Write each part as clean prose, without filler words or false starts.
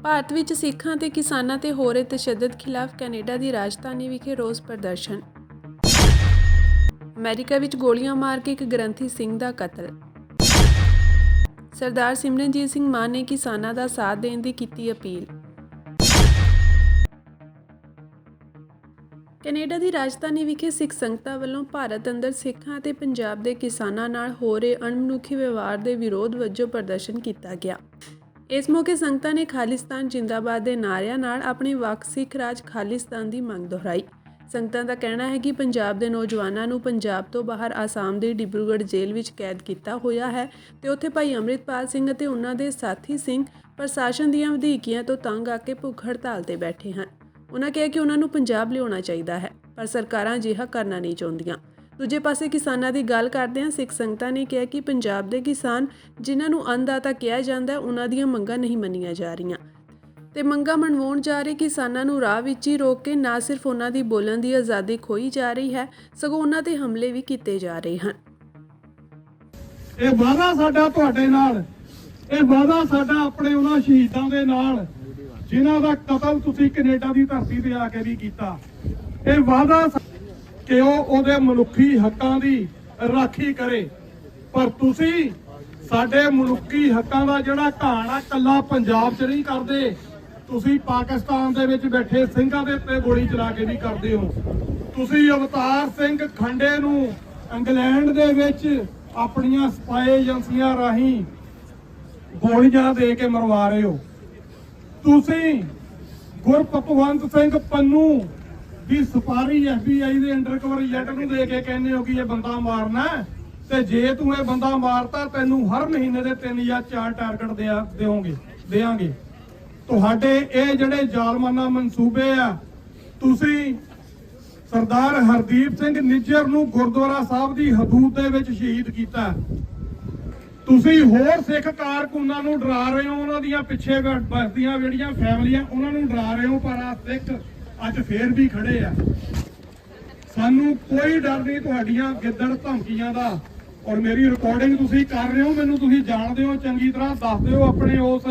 ਭਾਰਤ ਵਿੱਚ ਸਿੱਖਾਂ ਤੇ ਕਿਸਾਨਾਂ ਤੇ ਹੋ ਰਹੇ ਤਸ਼ੱਦਦ ਖਿਲਾਫ ਕੈਨੇਡਾ ਦੀ ਰਾਜਧਾਨੀ ਵਿਖੇ ਰੋਸ ਪ੍ਰਦਰਸ਼ਨ। ਅਮਰੀਕਾ ਵਿੱਚ ਗੋਲੀਆਂ ਮਾਰ ਕੇ ਇੱਕ ਗ੍ਰੰਥੀ ਸਿੰਘ ਦਾ ਕਤਲ। ਸਰਦਾਰ ਸਿਮਰਨਜੀਤ ਸਿੰਘ ਮਾਨ ਨੇ ਕਿਸਾਨਾਂ ਦਾ ਸਾਥ ਦੇਣ ਦੀ ਕੀਤੀ ਅਪੀਲ। ਕੈਨੇਡਾ ਦੀ ਰਾਜਧਾਨੀ ਵਿਖੇ ਸਿੱਖ ਸੰਗਤਾਂ ਵੱਲੋਂ ਭਾਰਤ ਅੰਦਰ ਸਿੱਖਾਂ ਅਤੇ ਪੰਜਾਬ ਦੇ ਕਿਸਾਨਾਂ ਨਾਲ ਹੋ ਰਹੇ ਅਣਮਨੁੱਖੀ ਵਿਵਹਾਰ ਦੇ ਵਿਰੋਧ ਵਜੋਂ ਪ੍ਰਦਰਸ਼ਨ ਕੀਤਾ ਗਿਆ। ਇਸ ਮੌਕੇ ਸੰਗਤਾਂ ਨੇ ਖਾਲਿਸਤਾਨ ਜਿੰਦਾਬਾਦ ਦੇ ਨਾਅਰਿਆਂ ਨਾਲ ਆਪਣੇ ਵੱਖ ਸਿੱਖ ਰਾਜ ਖਾਲਿਸਤਾਨ ਦੀ ਮੰਗ ਦੁਹਰਾਈ। ਸੰਗਤਾਂ ਦਾ ਕਹਿਣਾ ਹੈ ਕਿ ਪੰਜਾਬ ਦੇ ਨੌਜਵਾਨਾਂ ਨੂੰ ਪੰਜਾਬ ਤੋਂ ਬਾਹਰ ਆਸਾਮ ਦੀ ਡਿਬਰੂਗੜ੍ਹ ਜੇਲ੍ਹ ਵਿੱਚ ਕੈਦ ਕੀਤਾ ਹੋਇਆ ਹੈ ਤੇ ਉੱਥੇ ਭਾਈ ਅੰਮ੍ਰਿਤਪਾਲ ਸਿੰਘ ਅਤੇ ਉਹਨਾਂ ਦੇ ਸਾਥੀ ਸਿੰਘ ਪ੍ਰਸ਼ਾਸਨ ਦੀਆਂ ਵਧੀਕੀਆਂ ਤੋਂ ਤੰਗ ਆ ਕੇ ਭੁੱਖ ਹੜਤਾਲ ਤੇ ਬੈਠੇ ਹਨ। ਉਹਨਾਂ ਕਿਹਾ ਕਿ ਉਹਨਾਂ ਨੂੰ ਪੰਜਾਬ ਲਿਆਉਣਾ ਚਾਹੀਦਾ ਹੈ, ਪਰ ਸਰਕਾਰਾਂ ਅਜਿਹਾ ਕਰਨਾ ਨਹੀਂ ਚਾਹੁੰਦੀਆਂ। ਦੂਜੇ ਪਾਸੇ ਕਿਸਾਨਾਂ ਦੀ ਗੱਲ ਕਰਦਿਆਂ ਸਿੱਖ ਸੰਗਤਾਂ ਨੇ ਕਿਹਾ ਕਿ ਪੰਜਾਬ ਦੇ ਕਿਸਾਨ ਜਿਨ੍ਹਾਂ ਨੂੰ ਅੰਨਦਾਤਾ ਕਿਹਾ ਜਾਂਦਾ ਉਹਨਾਂ ਦੀਆਂ ਮੰਗਾਂ ਨਹੀਂ ਮੰਨੀਆਂ ਜਾ ਰਹੀਆਂ ਤੇ ਮੰਗਾਂ ਮਨਵਾਉਣ ਜਾ ਰਹੇ ਕਿਸਾਨਾਂ ਨੂੰ ਰਾਹ ਵਿੱਚ ਹੀ ਰੋਕ ਕੇ ਨਾ ਸਿਰਫ ਉਹਨਾਂ ਦੀ ਬੋਲਣ ਦੀ ਆਜ਼ਾਦੀ ਖੋਈ ਜਾ ਰਹੀ ਹੈ, ਸਗੋਂ ਉਹਨਾਂ ਤੇ ਹਮਲੇ ਵੀ ਕੀਤੇ ਜਾ ਰਹੇ ਹਨ। ਇਹ ਵਾਅਦਾ ਸਾਡਾ ਤੁਹਾਡੇ ਨਾਲ, ਇਹ ਵਾਅਦਾ ਸਾਡਾ ਆਪਣੇ ਉਹਨਾਂ ਸ਼ਹੀਦਾਂ ਦੇ ਨਾਲ ਜਿਨ੍ਹਾਂ ਦਾ ਕਤਲ ਤੁਸੀਂ ਕੈਨੇਡਾ ਦੀ ਧਰਤੀ ਤੇ ਆ ਕੇ ਵੀ ਕੀਤਾ। ਇਹ ਵਾਅਦਾ ਕਿ ਉਹ ਉਹਦੇ ਮਨੁੱਖੀ ਹੱਕਾਂ ਦੀ ਰਾਖੀ ਕਰੇ, ਪਰ ਤੁਸੀਂ ਸਾਡੇ ਮਨੁੱਖੀ ਹੱਕਾਂ ਦਾ ਜਿਹੜਾ ਘਾਣ ਆ ਕੱਲਾ ਪੰਜਾਬ 'ਚ ਨਹੀਂ ਕਰਦੇ, ਤੁਸੀਂ ਪਾਕਿਸਤਾਨ ਦੇ ਵਿੱਚ ਬੈਠੇ ਸਿੰਘਾਂ ਦੇ ਉੱਤੇ ਗੋਲੀ ਚਲਾ ਕੇ ਵੀ ਕਰਦੇ ਹੋ। ਤੁਸੀਂ ਅਵਤਾਰ ਸਿੰਘ ਖੰਡੇ ਨੂੰ ਇੰਗਲੈਂਡ ਦੇ ਵਿੱਚ ਆਪਣੀਆਂ ਸਪਾਈ ਏਜੰਸੀਆਂ ਰਾਹੀਂ ਗੋਲੀਆਂ ਦੇ ਕੇ ਮਰਵਾ ਰਹੇ ਹੋ। ਤੁਸੀਂ ਗੁਰਪਤਵੰਤ ਸਿੰਘ ਪੰਨੂ ਦੀ ਸਪਾਰੀ FBI ਦੇ ਅੰਡਰਕਵਰ ਏਜੰਟ ਨੂੰ ਦੇ ਕੇ ਕਹਿੰਦੇ ਹੋ ਕਿ ਇਹ ਬੰਦਾ ਮਾਰਨਾ, ਤੇ ਜੇ ਤੂੰ ਇਹ ਬੰਦਾ ਮਾਰਤਾ ਤੈਨੂੰ ਹਰ ਮਹੀਨੇ ਦੇ 3 ਜਾਂ 4 ਟਾਰਗੇਟ ਦੇਵਾਂਗੇ। ਤੁਹਾਡੇ ਇਹ ਜਿਹੜੇ ਜ਼ਾਲਮਾਨਾ ਮਨਸੂਬੇ ਆ, ਤੁਸੀਂ ਸਰਦਾਰ ਹਰਦੀਪ ਸਿੰਘ ਨਿੱਜਰ ਨੂੰ ਗੁਰਦੁਆਰਾ ਸਾਹਿਬ ਦੀ ਹਦੂਦ ਦੇ ਵਿੱਚ ਸ਼ਹੀਦ ਕੀਤਾ। ਤੁਸੀਂ ਹੋਰ ਸਿੱਖ ਕਾਰਕੁਨਾਂ ਨੂੰ ਡਰਾ ਰਹੇ ਹੋ, ਉਹਨਾਂ ਦੀਆਂ ਪਿੱਛੇ ਬਸਦੀਆਂ ਜਿਹੜੀਆਂ ਫੈਮਲੀਆਂ ਉਹਨਾਂ ਨੂੰ ਡਰਾ ਰਹੇ ਹੋ, ਪਰ ਆ ਸਿੱਖ ਅੱਜ ਫੇਰ ਵੀ ਖੜੇ ਆ। ਸਾਨੂੰ ਕੋਈ ਡਰ ਨਹੀਂ ਤੁਹਾਡੀਆਂ ਗਿੱਦੜ ਧਮਕੀਆਂ ਦਾ। ਔਰ ਮੇਰੀ ਰਿਕਾਰਡਿੰਗ ਤੁਸੀਂ ਕਰ ਰਹੇ ਹੋ, ਮੈਨੂੰ ਤੁਸੀਂ ਜਾਣਦੇ ਹੋ ਚੰਗੀ ਤਰ੍ਹਾਂ। ਦੱਸ ਦਿਓ ਆਪਣੇ ਉਸ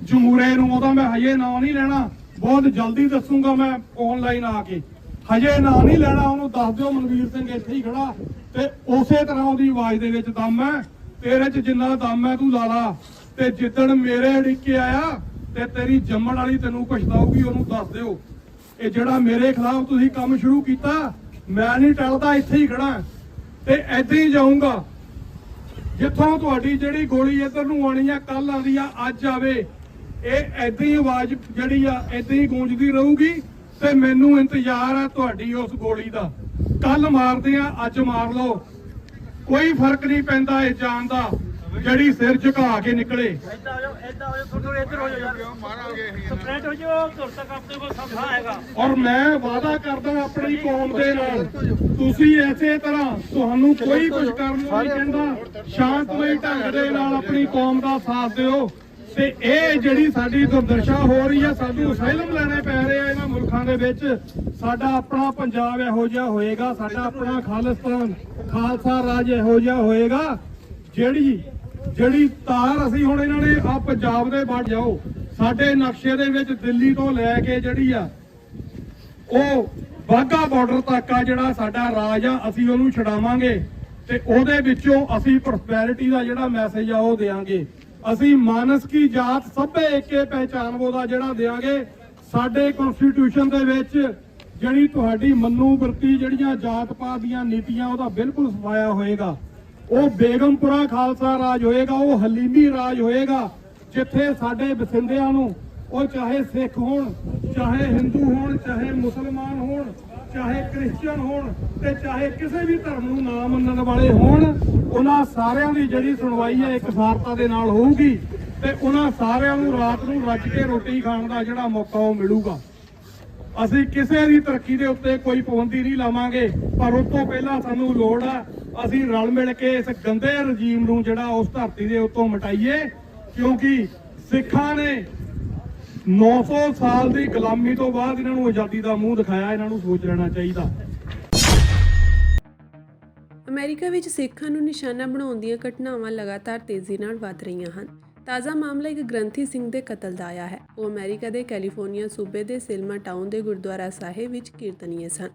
ਜਮੂਰੇ ਨੂੰ, ਉਹਦਾ ਮੈਂ ਹਜੇ ਨਾਂ ਨਹੀਂ ਲੈਣਾ, ਬਹੁਤ ਜਲਦੀ ਦੱਸੂਗਾ ਮੈਂ ਆਨਲਾਈਨ ਆ ਕੇ। ਹਜੇ ਨਾਂ ਨਹੀਂ ਲੈਣਾ, ਉਹਨੂੰ ਦੱਸ ਦਿਓ ਮਨਵੀਰ ਸਿੰਘ ਇੱਥੇ ਹੀ ਖੜਾ, ਤੇ ਉਸੇ ਤਰ੍ਹਾਂ ਉਹਦੀ ਆਵਾਜ਼ ਦੇ ਵਿੱਚ ਦਮ ਹੈ। ਤੇਰੇ 'ਚ ਜਿੰਨਾ ਦਮ ਹੈ ਤੂੰ ਲਾ ਲਾ, ਤੇ ਜਿੱਦਣ ਮੇਰੇ ਅੜਿੱਕੇ ਆਇਆ ਤੇ ਤੇਰੀ ਜੰਮਣ ਵਾਲੀ ਤੈਨੂੰ ਪਛਤਾਊਗੀ, ਉਹਨੂੰ ਦੱਸ ਦਿਓ। ਇਹ ਜਿਹੜਾ ਮੇਰੇ ਖਿਲਾਫ ਤੁਸੀਂ ਕੰਮ ਸ਼ੁਰੂ ਕੀਤਾ, ਮੈਂ ਨਹੀਂ ਟਲਦਾ, ਇੱਥੇ ਹੀ ਖੜਾ ਤੇ ਏਦਾਂ ਹੀ ਜਾਊਂਗਾ। ਜਿੱਥੋਂ ਤੁਹਾਡੀ ਜਿਹੜੀ ਗੋਲੀ ਇੱਧਰ ਨੂੰ ਆਉਣੀ ਆ, ਕੱਲ ਆਉਂਦੀ ਆ, ਅੱਜ ਆਵੇ, ਇਹ ਏਦਾਂ ਹੀ ਆਵਾਜ਼ ਜਿਹੜੀ ਆ ਏਦਾਂ ਹੀ ਗੂੰਜਦੀ ਰਹੂਗੀ। ਤੇ ਮੈਨੂੰ ਇੰਤਜ਼ਾਰ ਆ ਤੁਹਾਡੀ ਉਸ ਗੋਲੀ ਦਾ। ਕੱਲ ਮਾਰਦੇ ਆ, ਅੱਜ ਮਾਰ ਲਓ, ਕੋਈ ਫਰਕ ਨਹੀਂ ਪੈਂਦਾ ਇਹ ਜਾਨ ਦਾ ਜਿਹੜੀ ਸਿਰ ਝੁਕਾ ਕੇ ਨਿਕਲੇ। ਔਰ ਮੈਂ ਵਾਅਦਾ ਕਰਦਾ ਆਪਣੀ ਕੌਮ ਦੇ ਨਾਲ, ਤੁਸੀਂ ਇਸੇ ਤਰ੍ਹਾਂ, ਤੁਹਾਨੂੰ ਕੋਈ ਕੁਝ ਕਰਨ ਨੂੰ ਨਹੀਂ ਕਹਿੰਦਾ, ਸ਼ਾਂਤਮਈ ਢੰਗ ਦੇ ਨਾਲ ਆਪਣੀ ਕੌਮ ਦਾ ਸਾਥ ਦਿਓ। ਤੇ ਇਹ ਜਿਹੜੀ ਸਾਡੀ ਦੁਰਦਸ਼ਾ ਹੋ ਰਹੀ ਹੈ, ਸਾਨੂੰ ਅਸਾਈਲਮ ਲੈਣੇ ਪੈ ਰਹੇ ਆ ਇਹਨਾਂ ਮੁਲਕਾਂ ਦੇ ਵਿੱਚ। ਸਾਡਾ ਆਪਣਾ ਪੰਜਾਬ ਇਹੋ ਜਿਹਾ ਹੋਏਗਾ, ਸਾਡਾ ਆਪਣਾ ਖਾਲਿਸਤਾਨ ਖਾਲਸਾ ਰਾਜ ਇਹੋ ਜਿਹਾ ਹੋਏਗਾ। ਜਿਹੜੀ ਤਾਰ ਅਸੀਂ ਹੁਣ ਇਹਨਾਂ ਨੇ ਆ ਪੰਜਾਬ ਦੇ ਵੱਢ ਜਾਓ, ਸਾਡੇ ਨਕਸ਼ੇ ਦੇ ਵਿੱਚ ਦਿੱਲੀ ਤੋਂ ਲੈ ਕੇ ਜਿਹੜੀ ਆ ਉਹ ਵਾਘਾ ਬਾਰਡਰ ਤੱਕ ਆ ਜਿਹੜਾ ਸਾਡਾ ਰਾਜ ਆ, ਅਸੀਂ ਉਹਨੂੰ ਛਡਾਵਾਂਗੇ ਤੇ ਉਹਦੇ ਵਿੱਚੋਂ ਅਸੀਂ ਪ੍ਰੋਸਪੈਰਿਟੀ ਦਾ ਜਿਹੜਾ ਮੈਸੇਜ ਆ ਉਹ ਦੇਵਾਂਗੇ। ਅਸੀਂ ਮਾਨਸ ਕੀ ਜਾਤ ਸਭੇ ਏਕੇ ਪਹਿਚਾਨ ਵੋ ਦਾ ਜਿਹੜਾ ਦੇਵਾਂਗੇ। ਸਾਡੇ ਕਨਸਟੀਟਿਊਸ਼ਨ ਦੇ ਵਿੱਚ ਜਿਹੜੀ ਤੁਹਾਡੀ ਮੰਨੂ ਵਰਤੀ ਜਿਹੜੀਆਂ ਜਾਤ ਪਾਤ ਦੀਆਂ ਨੀਤੀਆਂ, ਉਹਦਾ ਬਿਲਕੁਲ ਸਫਾਇਆ ਹੋਏਗਾ। ਉਹ ਬੇਗਮਪੁਰਾ ਖਾਲਸਾ ਰਾਜ ਹੋਏਗਾ, ਉਹ ਹਲੀਮੀ ਰਾਜ ਹੋਏਗਾ, ਜਿੱਥੇ ਸਾਡੇ ਵਸਿੰਦਿਆਂ ਨੂੰ, ਉਹ ਚਾਹੇ ਸਿੱਖ ਹੋਣ, ਚਾਹੇ ਹਿੰਦੂ ਹੋਣ, ਚਾਹੇ ਮੁਸਲਮਾਨ ਹੋਣ, ਚਾਹੇ ਕ੍ਰਿਸਚੀਅਨ ਹੋਣ, ਤੇ ਚਾਹੇ ਕਿਸੇ ਵੀ ਧਰਮ ਨੂੰ ਨਾ ਮੰਨਣ ਵਾਲੇ ਹੋਣ, ਉਹਨਾਂ ਸਾਰਿਆਂ ਦੀ ਜਿਹੜੀ ਸੁਣਵਾਈ ਹੈ ਇਕਸਾਰਤਾ ਦੇ ਨਾਲ ਹੋਊਗੀ ਤੇ ਉਹਨਾਂ ਸਾਰਿਆਂ ਨੂੰ ਰਾਤ ਨੂੰ ਰੱਜ ਕੇ ਰੋਟੀ ਖਾਣ ਦਾ ਜਿਹੜਾ ਮੌਕਾ ਉਹ ਮਿਲੂਗਾ। ਅਸੀਂ ਕਿਸੇ ਦੀ ਤਰੱਕੀ ਦੇ ਉੱਤੇ ਕੋਈ ਪਾਬੰਦੀ ਨਹੀਂ ਲਾਵਾਂਗੇ, ਪਰ ਉਸ ਤੋਂ ਪਹਿਲਾਂ ਸਾਨੂੰ ਲੋੜ ਆ ਅਸੀਂ ਰਲ ਮਿਲ ਕੇ ਇਸ ਗੰਦੇ ਰਜੀਮ ਨੂੰ ਜਿਹੜਾ ਉਸ ਧਰਤੀ ਦੇ ਉੱਤੋਂ ਮਿਟਾਈਏ, ਕਿਉਂਕਿ ਸਿੱਖਾਂ ਨੇ 900 ਸਾਲ ਦੀ ਗੁਲਾਮੀ ਤੋਂ ਬਾਅਦ ਇਹਨਾਂ ਨੂੰ ਆਜ਼ਾਦੀ ਦਾ ਮੂੰਹ ਦਿਖਾਇਆ। ਇਹਨਾਂ ਨੂੰ ਸੋਚ ਲੈਣਾ ਚਾਹੀਦਾ। ਅਮਰੀਕਾ ਵਿੱਚ ਸਿੱਖਾਂ ਨੂੰ ਨਿਸ਼ਾਨਾ ਬਣਾਉਣ ਦੀਆਂ ਘਟਨਾਵਾਂ ਲਗਾਤਾਰ ਤੇਜ਼ੀ ਨਾਲ ਵਧ ਰਹੀਆਂ ਹਨ। ਤਾਜ਼ਾ ਮਾਮਲਾ ਇੱਕ ਗ੍ਰੰਥੀ ਸਿੰਘ ਦੇ ਕਤਲ ਦਾ ਆਇਆ ਹੈ। ਉਹ ਅਮਰੀਕਾ ਦੇ ਕੈਲੀਫੋਰਨੀਆ ਸੂਬੇ ਦੇ ਸਿਲਮਾ ਟਾਊਨ ਦੇ ਗੁਰਦੁਆਰਾ ਸਾਹਿਬ ਵਿੱਚ ਕੀਰਤਨੀਏ ਸਨ।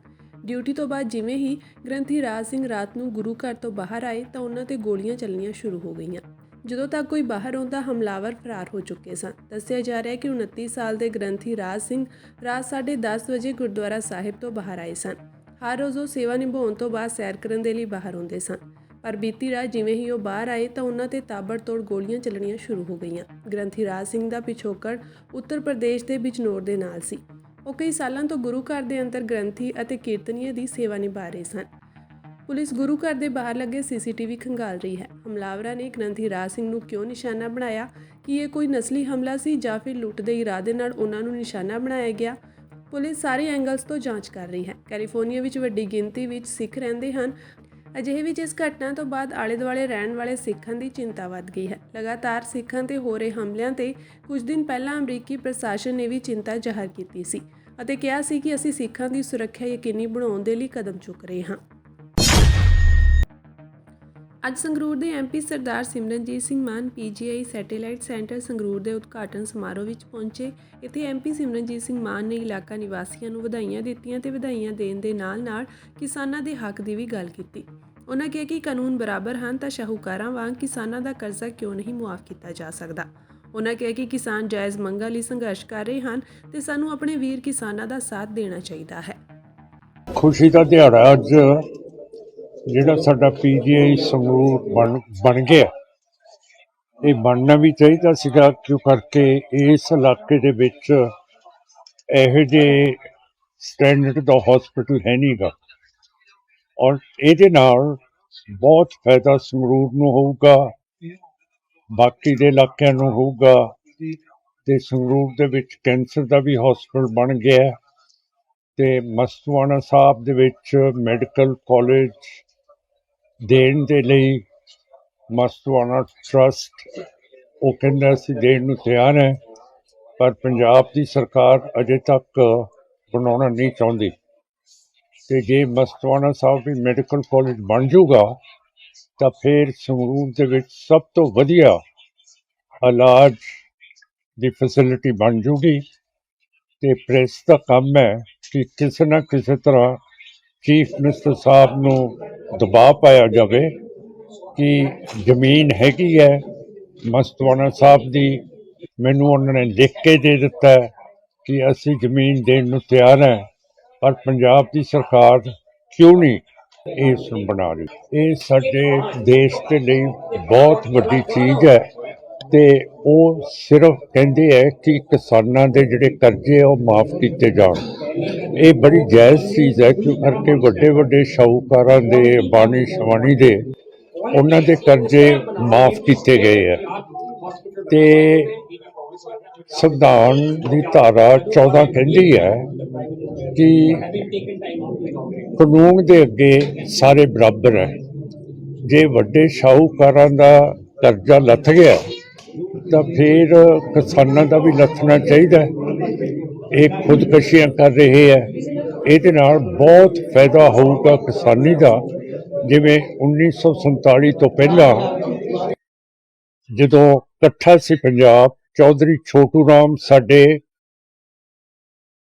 ਡਿਊਟੀ ਤੋਂ ਬਾਅਦ ਜਿਵੇਂ ਹੀ ਗ੍ਰੰਥੀ ਰਾਜ ਸਿੰਘ ਰਾਤ ਨੂੰ ਗੁਰੂ ਘਰ ਤੋਂ ਬਾਹਰ ਆਏ ਤਾਂ ਉਹਨਾਂ ਤੇ ਗੋਲੀਆਂ ਚੱਲਣੀਆਂ ਸ਼ੁਰੂ ਹੋ ਗਈਆਂ। ਜਦੋਂ ਤੱਕ ਕੋਈ ਬਾਹਰ ਆਉਂਦਾ ਹਮਲਾਵਰ ਫਰਾਰ ਹੋ ਚੁੱਕੇ ਸਨ। ਦੱਸਿਆ ਜਾ ਰਿਹਾ ਹੈ ਕਿ 29 ਸਾਲ ਦੇ ਗ੍ਰੰਥੀ ਰਾਜ ਸਿੰਘ ਰਾਤ 10:30 ਵਜੇ ਗੁਰਦੁਆਰਾ ਸਾਹਿਬ ਤੋਂ ਬਾਹਰ ਆਏ ਸਨ। ਹਰ ਰੋਜ਼ ਉਹ ਸੇਵਾ ਨਿਭਾਉਣ ਤੋਂ ਬਾਅਦ ਸੈਰ ਕਰਨ ਦੇ ਲਈ ਬਾਹਰ ਆਉਂਦੇ ਸਨ। ਪਰ ਬੀਤੀ ਰਾਤ ਜਿਵੇਂ ਹੀ ਉਹ ਬਾਹਰ ਆਏ ਤਾਂ ਉਹਨਾਂ ਤੇ ਤਾਬੜਤੋੜ ਗੋਲੀਆਂ ਚੱਲਣੀਆਂ ਸ਼ੁਰੂ ਹੋ ਗਈਆਂ। ਗ੍ਰੰਥੀ ਰਾਜ ਸਿੰਘ ਦਾ ਪਿਛੋਕੜ ਉੱਤਰ ਪ੍ਰਦੇਸ਼ ਦੇ ਬਿਜਨੌਰ ਦੇ ਨਾਲ ਸੀ। ਉਹ ਕਈ ਸਾਲਾਂ ਤੋਂ ਗੁਰੂ ਘਰ ਦੇ ਅੰਦਰ ਗ੍ਰੰਥੀ ਅਤੇ ਕੀਰਤਨੀਏ ਦੀ ਸੇਵਾ ਨਿਭਾ ਰਹੇ ਸਨ। ਪੁਲਿਸ ਗੁਰੂ ਘਰ ਦੇ ਬਾਹਰ ਲੱਗੇ ਸੀਸੀਟੀਵੀ ਖੰਗਾਲ ਰਹੀ ਹੈ। ਹਮਲਾਵਰਾਂ ਨੇ ਗ੍ਰੰਥੀ ਰਾਜ ਸਿੰਘ ਨੂੰ ਕਿਉਂ ਨਿਸ਼ਾਨਾ ਬਣਾਇਆ? ਕਿ ਇਹ ਕੋਈ ਨਸਲੀ ਹਮਲਾ ਸੀ ਜਾਂ ਫਿਰ ਲੁੱਟ ਦੇ ਇਰਾਦੇ ਨਾਲ ਉਹਨਾਂ ਨੂੰ ਨਿਸ਼ਾਨਾ ਬਣਾਇਆ ਗਿਆ? ਪੁਲਿਸ ਸਾਰੇ ਐਂਗਲਸ ਤੋਂ ਜਾਂਚ ਕਰ ਰਹੀ ਹੈ। ਕੈਲੀਫੋਰਨੀਆ ਵਿੱਚ ਵੱਡੀ ਗਿਣਤੀ ਵਿੱਚ ਸਿੱਖ ਰਹਿੰਦੇ ਹਨ। ਅਜਿਹੇ ਵਿੱਚ ਇਸ ਘਟਨਾ ਤੋਂ ਬਾਅਦ ਆਲੇ-ਦੁਆਲੇ ਰਹਿਣ ਵਾਲੇ ਸਿੱਖਾਂ ਦੀ ਚਿੰਤਾ ਵੱਧ ਗਈ ਹੈ। ਲਗਾਤਾਰ ਸਿੱਖਾਂ ਤੇ ਹੋ ਰਹੇ ਹਮਲਿਆਂ ਤੇ ਕੁਝ ਦਿਨ ਪਹਿਲਾਂ ਅਮਰੀਕੀ ਪ੍ਰਸ਼ਾਸਨ ਨੇ ਵੀ ਚਿੰਤਾ ਜ਼ਾਹਰ ਕੀਤੀ ਸੀ ਅਤੇ ਕਿਹਾ ਸੀ ਕਿ ਅਸੀਂ ਸਿੱਖਾਂ ਦੀ ਸੁਰੱਖਿਆ ਯਕੀਨੀ ਬਣਾਉਣ ਦੇ ਲਈ ਕਦਮ ਚੁੱਕ ਰਹੇ ਹਾਂ। ਅੱਜ ਸੰਗਰੂਰ ਦੇ ਐਮਪੀ ਸਰਦਾਰ ਸਿਮਰਨਜੀਤ ਸਿੰਘ ਮਾਨ ਪੀਜੀਆਈ ਸੈਟੇਲਾਈਟ ਸੈਂਟਰ ਸੰਗਰੂਰ ਦੇ ਉਦਘਾਟਨ ਸਮਾਰੋਹ ਵਿੱਚ ਪਹੁੰਚੇ। ਇੱਥੇ ਐਮਪੀ ਸਿਮਰਨਜੀਤ ਸਿੰਘ ਮਾਨ ਨੇ ਇਲਾਕਾ ਨਿਵਾਸੀਆਂ ਨੂੰ ਵਧਾਈਆਂ ਦਿੱਤੀਆਂ ਤੇ ਵਧਾਈਆਂ ਦੇਣ ਦੇ ਨਾਲ ਕਿਸਾਨਾਂ ਦੇ ਹੱਕ ਦੀ ਵੀ ਗੱਲ ਕੀਤੀ। ਉਹਨਾਂ ਕਿਹਾ ਕਿ ਕਾਨੂੰਨ ਬਰਾਬਰ ਹਨ ਤਾਂ ਸ਼ਾਹੂਕਾਰਾਂ ਵਾਂਗ ਕਿਸਾਨਾਂ ਦਾ ਕਰਜ਼ਾ ਕਿਉਂ ਨਹੀਂ ਮੁਆਫ ਕੀਤਾ ਜਾ ਸਕਦਾ। ਉਹਨਾਂ ਕਿਹਾ ਕਿ ਕਿਸਾਨ ਜਾਇਜ਼ ਮੰਗਾਂ ਲਈ ਸੰਘਰਸ਼ ਕਰ ਰਹੇ ਹਨ ਤੇ ਸਾਨੂੰ ਆਪਣੇ ਵੀਰ ਕਿਸਾਨਾਂ ਦਾ ਸਾਥ ਦੇਣਾ ਚਾਹੀਦਾ ਹੈ। ਖੁਸ਼ੀ ਦਾ ਦਿਹਾੜਾ ਅੱਜ ਜਿਹੜਾ ਸਾਡਾ ਪੀਜੀਆਈ ਸੰਗਰੂਰ ਬਣ ਗਿਆ। ਇਹ ਬਣਨਾ ਵੀ ਚਾਹੀਦਾ ਸੀਗਾ ਕਿਉਂ ਕਰਕੇ ਇਸ ਇਲਾਕੇ ਦੇ ਵਿੱਚ ਇਹੋ ਜਿਹੇ ਸਟੈਂਡਰਡ ਦਾ ਹਸਪੀਟਲ ਹੈ ਨਹੀਂਗਾ ਔਰ ਇਹਦੇ ਨਾਲ ਬਹੁਤ ਫਾਇਦਾ ਸੰਗਰੂਰ ਨੂੰ ਹੋਊਗਾ, ਬਾਕੀ ਦੇ ਇਲਾਕਿਆਂ ਨੂੰ ਹੋਊਗਾ। ਤੇ ਸੰਗਰੂਰ ਦੇ ਵਿੱਚ ਕੈਂਸਰ ਦਾ ਵੀ ਹਸਪੀਟਲ ਬਣ ਗਿਆ ਤੇ ਮਸਤੂਆਣਾ ਸਾਹਿਬ ਦੇ ਵਿੱਚ ਮੈਡੀਕਲ ਕਾਲਜ ਦੇਣ ਦੇ ਲਈ ਮਸਤੂਆਣਾ ਟਰਸਟ ਉਹ ਕਹਿੰਦਾ ਅਸੀਂ ਦੇਣ ਨੂੰ ਤਿਆਰ ਹੈ, ਪਰ ਪੰਜਾਬ ਦੀ ਸਰਕਾਰ ਅਜੇ ਤੱਕ ਬਣਾਉਣਾ ਨਹੀਂ ਚਾਹੁੰਦੀ। ਤੇ ਜੇ ਮਸਤੂਆਣਾ ਸਾਹਿਬ ਵੀ ਮੈਡੀਕਲ ਕਾਲਜ ਬਣ ਜਾਊਗਾ ਤਾਂ ਫਿਰ ਸੰਗਰੂਰ ਦੇ ਵਿੱਚ ਸਭ ਤੋਂ ਵਧੀਆ ਇਲਾਜ ਦੀ ਫੈਸਿਲਿਟੀ ਬਣ ਜੂਗੀ। ਤੇ ਪ੍ਰੈਸ ਦਾ ਕੰਮ ਹੈ ਕਿ ਕਿਸੇ ਨਾ ਕਿਸੇ ਤਰ੍ਹਾਂ ਚੀਫ ਮਿਨਿਸਟਰ ਸਾਹਿਬ ਨੂੰ ਦਬਾਅ ਪਾਇਆ ਜਾਵੇ ਕਿ ਜ਼ਮੀਨ ਹੈਗੀ ਹੈ ਮਸਤੂਆਣਾ ਸਾਹਿਬ ਦੀ। ਮੈਨੂੰ ਉਹਨਾਂ ਨੇ ਲਿਖ ਕੇ ਦੇ ਦਿੱਤਾ ਕਿ ਅਸੀਂ ਜ਼ਮੀਨ ਦੇਣ ਨੂੰ ਤਿਆਰ ਹੈ, ਪਰ ਪੰਜਾਬ ਦੀ ਸਰਕਾਰ ਕਿਉਂ ਨਹੀਂ ਇਸ ਨੂੰ ਬਣਾ ਰਹੀ? ਇਹ ਸਾਡੇ ਦੇਸ਼ ਦੇ ਲਈ ਬਹੁਤ ਵੱਡੀ ਚੀਜ਼ ਹੈ ਤੇ ਉਹ ਸਿਰਫ ਕਹਿੰਦੇ ਹੈ ਕਿ ਕਿਸਾਨਾਂ ਦੇ ਜਿਹੜੇ ਕਰਜ਼ੇ ਉਹ ਮਾਫ ਕੀਤੇ ਜਾਣ। ਇਹ ਬੜੀ ਜਾਇਜ਼ ਚੀਜ਼ ਹੈ ਕਿਉਂ ਕਰਕੇ ਵੱਡੇ ਵੱਡੇ ਸ਼ਾਹੂਕਾਰਾਂ ਦੇ ਬਾਣੀ ਸ਼ਵਾਨੀ ਦੇ ਉਹਨਾਂ ਦੇ ਕਰਜ਼ੇ ਮਾਫ ਕੀਤੇ ਗਏ ਹੈ। ਤੇ ਸੰਵਿਧਾਨ ਦੀ ਧਾਰਾ 14 ਕਹਿੰਦੀ ਹੈ ਕਿ ਕਾਨੂੰਨ ਦੇ ਅੱਗੇ ਸਾਰੇ ਬਰਾਬਰ ਹੈ। ਜੇ ਵੱਡੇ ਸ਼ਾਹੂਕਾਰਾਂ ਦਾ ਕਰਜ਼ਾ ਲੱਥ ਗਿਆ ਤਾਂ ਫਿਰ ਕਿਸਾਨਾਂ ਦਾ ਵੀ ਲੱਥਣਾ ਚਾਹੀਦਾ। ਇਹ ਖੁਦਕਸ਼ੀਆਂ ਕਰ ਰਹੇ ਹੈ, ਇਹਦੇ ਨਾਲ ਬਹੁਤ ਫਾਇਦਾ ਹੋਊਗਾ ਕਿਸਾਨੀ ਦਾ। ਜਿਵੇਂ 1947 ਤੋਂ ਪਹਿਲਾਂ ਜਦੋਂ ਇਕੱਠਾ ਸੀ ਪੰਜਾਬ, ਚੌਧਰੀ ਛੋਟੂ ਰਾਮ ਸਾਡੇ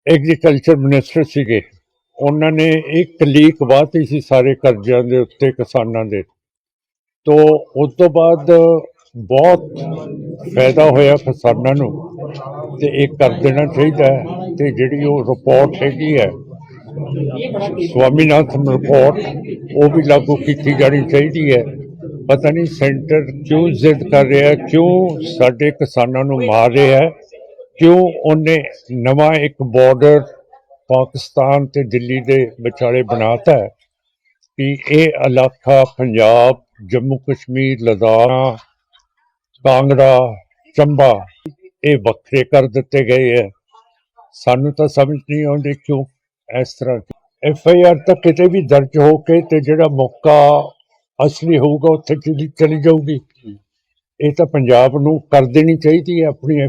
ਐਗਰੀਕਲਚਰ ਮਿਨਿਸਟਰ ਸੀਗੇ। ਉਹਨਾਂ ਨੇ ਇੱਕ ਲੀਕ ਵਾਹਤੀ ਸੀ ਸਾਰੇ ਕਰਜ਼ਿਆਂ ਦੇ ਉੱਤੇ ਕਿਸਾਨਾਂ ਦੇ। ਤੋਂ ਉਸ ਤੋਂ ਬਾਅਦ ਬਹੁਤ ਫਾਇਦਾ ਹੋਇਆ ਕਿਸਾਨਾਂ ਨੂੰ ਤੇ ਇਹ ਕਰ ਦੇਣਾ ਚਾਹੀਦਾ ਹੈ। ਤੇ ਜਿਹੜੀ ਉਹ ਰਿਪੋਰਟ ਹੈਗੀ ਹੈ ਸਵਾਮੀਨਾਥਨ ਰਿਪੋਰਟ ਉਹ ਵੀ ਲਾਗੂ ਕੀਤੀ ਜਾਣੀ ਚਾਹੀਦੀ ਹੈ। ਪਤਾ ਨਹੀਂ ਸੈਂਟਰ ਕਿਉਂ ਜ਼ਿੱਦ ਕਰ ਰਿਹਾ, ਕਿਉਂ ਸਾਡੇ ਕਿਸਾਨਾਂ ਨੂੰ ਮਾਰ ਰਿਹਾ, ਕਿਉਂ ਉਹਨੇ ਨਵਾਂ ਇੱਕ ਬਾਰਡਰ ਪਾਕਿਸਤਾਨ ਤੇ ਦਿੱਲੀ ਦੇ ਵਿਚਾਲੇ ਬਣਾਤਾ ਹੈ ਕਿ ਇਹ ਇਲਾਕਾ ਪੰਜਾਬ, ਜੰਮੂ ਕਸ਼ਮੀਰ, ਲੱਦਾਖ, ਕਾਂਗੜਾ, ਚੰਬਾ ਇਹ ਵੱਖਰੇ ਕਰ ਦਿੱਤੇ ਗਏ ਹੈ। ਸਾਨੂੰ ਤਾਂ ਸਮਝ ਨਹੀਂ ਆਉਂਦੀ ਕਿਉਂ ਇਸ ਤਰ੍ਹਾਂ। FIR ਤਾਂ ਕਿਤੇ ਵੀ ਦਰਜ ਹੋ ਕੇ ਤੇ ਜਿਹੜਾ ਮੌਕਾ ਅਸਲੀ ਹੋਊਗਾ ਉੱਥੇ ਚਲੀ ਜਾਊਗੀ। ਇਹ ਤਾਂ ਪੰਜਾਬ ਨੂੰ ਕਰ ਦੇਣੀ ਚਾਹੀਦੀ ਹੈ ਆਪਣੀ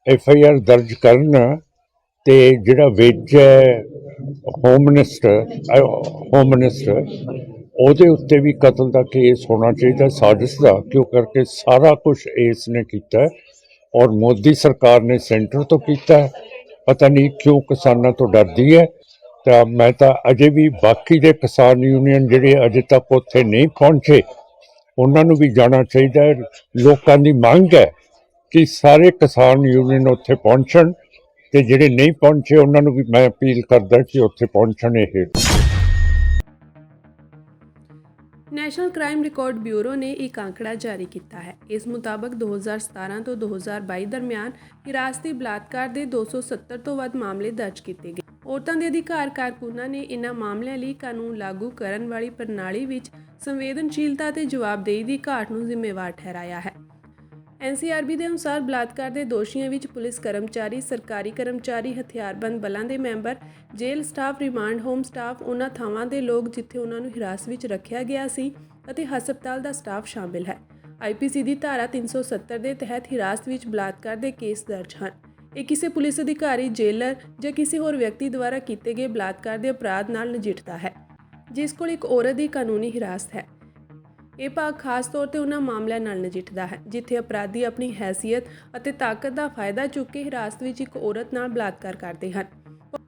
FIR ਦਰਜ ਕਰਨ। ਤੇ ਜਿਹੜਾ ਵਿੱਚ ਹੋਮ ਮਿਨਿਸਟਰ ਉਹਦੇ ਉੱਤੇ ਵੀ ਕਤਲ ਦਾ ਕੇਸ ਹੋਣਾ ਚਾਹੀਦਾ, ਸਾਜ਼ਿਸ਼ ਦਾ, ਕਿਉਂ ਕਰਕੇ ਸਾਰਾ ਕੁਝ ਇਸ ਨੇ ਕੀਤਾ ਹੈ ਔਰ ਮੋਦੀ ਸਰਕਾਰ ਨੇ ਸੈਂਟਰ ਤੋਂ ਕੀਤਾ ਹੈ। ਪਤਾ ਨਹੀਂ ਕਿਉਂ ਕਿਸਾਨਾਂ ਤੋਂ ਡਰਦੀ ਹੈ। ਤਾਂ ਮੈਂ ਤਾਂ ਅਜੇ ਵੀ ਬਾਕੀ ਦੇ ਕਿਸਾਨ ਯੂਨੀਅਨ ਜਿਹੜੇ ਅਜੇ ਤੱਕ ਉੱਥੇ ਨਹੀਂ ਪਹੁੰਚੇ ਉਹਨਾਂ ਨੂੰ ਵੀ ਜਾਣਾ ਚਾਹੀਦਾ ਹੈ। ਲੋਕਾਂ ਦੀ ਮੰਗ ਹੈ ਕਿ ਸਾਰੇ ਕਿਸਾਨ ਯੂਨੀਅਨ ਉੱਥੇ ਪਹੁੰਚਣ, ਤੇ ਜਿਹੜੇ ਨਹੀਂ ਪਹੁੰਚੇ ਉਹਨਾਂ ਨੂੰ ਵੀ ਮੈਂ ਅਪੀਲ ਕਰਦਾ ਕਿ ਉੱਥੇ ਪਹੁੰਚਣ। ਇਹ ਨੈਸ਼ਨਲ ਕ੍ਰਾਈਮ ਰਿਕਾਰਡ ਬਿਊਰੋ ਨੇ ਇੱਕ ਅੰਕੜਾ ਜਾਰੀ ਕੀਤਾ ਹੈ। ਇਸ ਮੁਤਾਬਕ 2017 ਤੋਂ 2022 ਦਰਮਿਆਨ ਹਿਰਾਸਤੀ ਬਲਾਤਕਾਰ ਦੇ 270 ਤੋਂ ਵੱਧ ਮਾਮਲੇ ਦਰਜ ਕੀਤੇ ਗਏ। ਔਰਤਾਂ ਦੇ ਅਧਿਕਾਰ ਕਾਰਕੁਨਾਂ ਨੇ ਇਨ੍ਹਾਂ ਮਾਮਲਿਆਂ ਲਈ ਕਾਨੂੰਨ ਲਾਗੂ ਕਰਨ ਵਾਲੀ ਪ੍ਰਣਾਲੀ ਵਿੱਚ ਸੰਵੇਦਨਸ਼ੀਲਤਾ ਅਤੇ ਜਵਾਬਦੇਹੀ ਦੀ ਘਾਟ ਨੂੰ ਜ਼ਿੰਮੇਵਾਰ ਠਹਿਰਾਇਆ ਹੈ। NCRB ਦੇ ਅਨੁਸਾਰ ਬਲਾਤਕਾਰ ਦੇ ਦੋਸ਼ੀਆਂ ਵਿੱਚ ਪੁਲਿਸ ਕਰਮਚਾਰੀ, ਸਰਕਾਰੀ ਕਰਮਚਾਰੀ, ਹਥਿਆਰਬੰਦ ਬਲਾਂ ਦੇ ਮੈਂਬਰ, ਜੇਲ੍ਹ ਸਟਾਫ, ਰਿਮਾਂਡ ਹੋਮ ਸਟਾਫ, ਉਹਨਾਂ ਥਾਵਾਂ ਦੇ ਲੋਕ ਜਿੱਥੇ ਉਹਨਾਂ ਨੂੰ ਹਿਰਾਸਤ ਵਿੱਚ ਰੱਖਿਆ ਗਿਆ ਸੀ ਅਤੇ ਹਸਪਤਾਲ ਦਾ ਸਟਾਫ ਸ਼ਾਮਿਲ ਹੈ। IPC ਦੀ ਧਾਰਾ 370 ਦੇ ਤਹਿਤ ਹਿਰਾਸਤ ਵਿੱਚ ਬਲਾਤਕਾਰ ਦੇ ਕੇਸ ਦਰਜ ਹਨ। ਇਹ ਕਿਸੇ ਪੁਲਿਸ ਅਧਿਕਾਰੀ, ਜੇਲਰ ਜਾਂ ਕਿਸੇ ਹੋਰ ਵਿਅਕਤੀ ਦੁਆਰਾ ਕੀਤੇ ਗਏ ਬਲਾਤਕਾਰ ਦੇ ਅਪਰਾਧ ਨਾਲ ਨਜਿੱਠਦਾ ਹੈ ਜਿਸ ਕੋਲ ਇੱਕ ਔਰਤ ਦੀ ਕਾਨੂੰਨੀ ਹਿਰਾਸਤ ਹੈ। ਇਹ ਭਾਗ ਖਾਸ ਤੌਰ ਤੇ ਉਹਨਾਂ ਮਾਮਲਿਆਂ ਨਾਲ ਨਜਿੱਠਦਾ ਹੈ ਜਿੱਥੇ ਅਪਰਾਧੀ ਆਪਣੀ ਹੈਸੀਅਤ ਅਤੇ ਤਾਕਤ ਦਾ ਫਾਇਦਾ ਚੁੱਕ ਕੇ ਹਿਰਾਸਤ ਵਿੱਚ ਇੱਕ ਔਰਤ ਨਾਲ ਬਲਾਤਕਾਰ ਕਰਦੇ ਹਨ।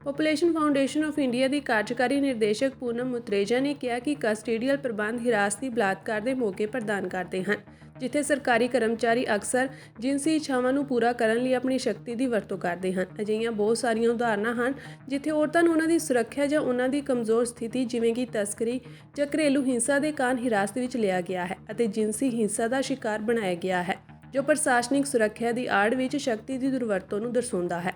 ਪੋਪੂਲੇਸ਼ਨ ਫਾਊਂਡੇਸ਼ਨ ਆਫ ਇੰਡੀਆ ਦੀ ਕਾਰਜਕਾਰੀ ਨਿਰਦੇਸ਼ਕ ਪੂਨਮ ਮੁਤਰੇਜਾ ਨੇ ਕਿਹਾ ਕਿ ਕਸਟਡੀਅਲ ਪ੍ਰਬੰਧ ਹਿਰਾਸਤੀ ਬਲਾਤਕਾਰ ਦੇ ਮੌਕੇ ਪ੍ਰਦਾਨ ਕਰਦੇ ਹਨ ਜਿੱਥੇ ਸਰਕਾਰੀ ਕਰਮਚਾਰੀ ਅਕਸਰ ਜਿਨਸੀ ਇੱਛਾਵਾਂ ਨੂੰ ਪੂਰਾ ਕਰਨ ਲਈ ਆਪਣੀ ਸ਼ਕਤੀ ਦੀ ਵਰਤੋਂ ਕਰਦੇ ਹਨ। ਅਜਿਹੀਆਂ ਬਹੁਤ ਸਾਰੀਆਂ ਉਦਾਹਰਨਾਂ ਹਨ ਜਿੱਥੇ ਔਰਤਾਂ ਨੂੰ ਉਹਨਾਂ ਦੀ ਸੁਰੱਖਿਆ ਜਾਂ ਉਹਨਾਂ ਦੀ ਕਮਜ਼ੋਰ ਸਥਿਤੀ ਜਿਵੇਂ ਕਿ ਤਸਕਰੀ ਜਾਂ ਘਰੇਲੂ ਹਿੰਸਾ ਦੇ ਕਾਰਨ ਹਿਰਾਸਤ ਵਿੱਚ ਲਿਆ ਗਿਆ ਹੈ ਅਤੇ ਜਿਨਸੀ ਹਿੰਸਾ ਦਾ ਸ਼ਿਕਾਰ ਬਣਾਇਆ ਗਿਆ ਹੈ ਜੋ ਪ੍ਰਸ਼ਾਸਨਿਕ ਸੁਰੱਖਿਆ ਦੀ ਆੜ ਵਿੱਚ ਸ਼ਕਤੀ ਦੀ ਦੁਰਵਰਤੋਂ ਨੂੰ ਦਰਸਾਉਂਦਾ ਹੈ।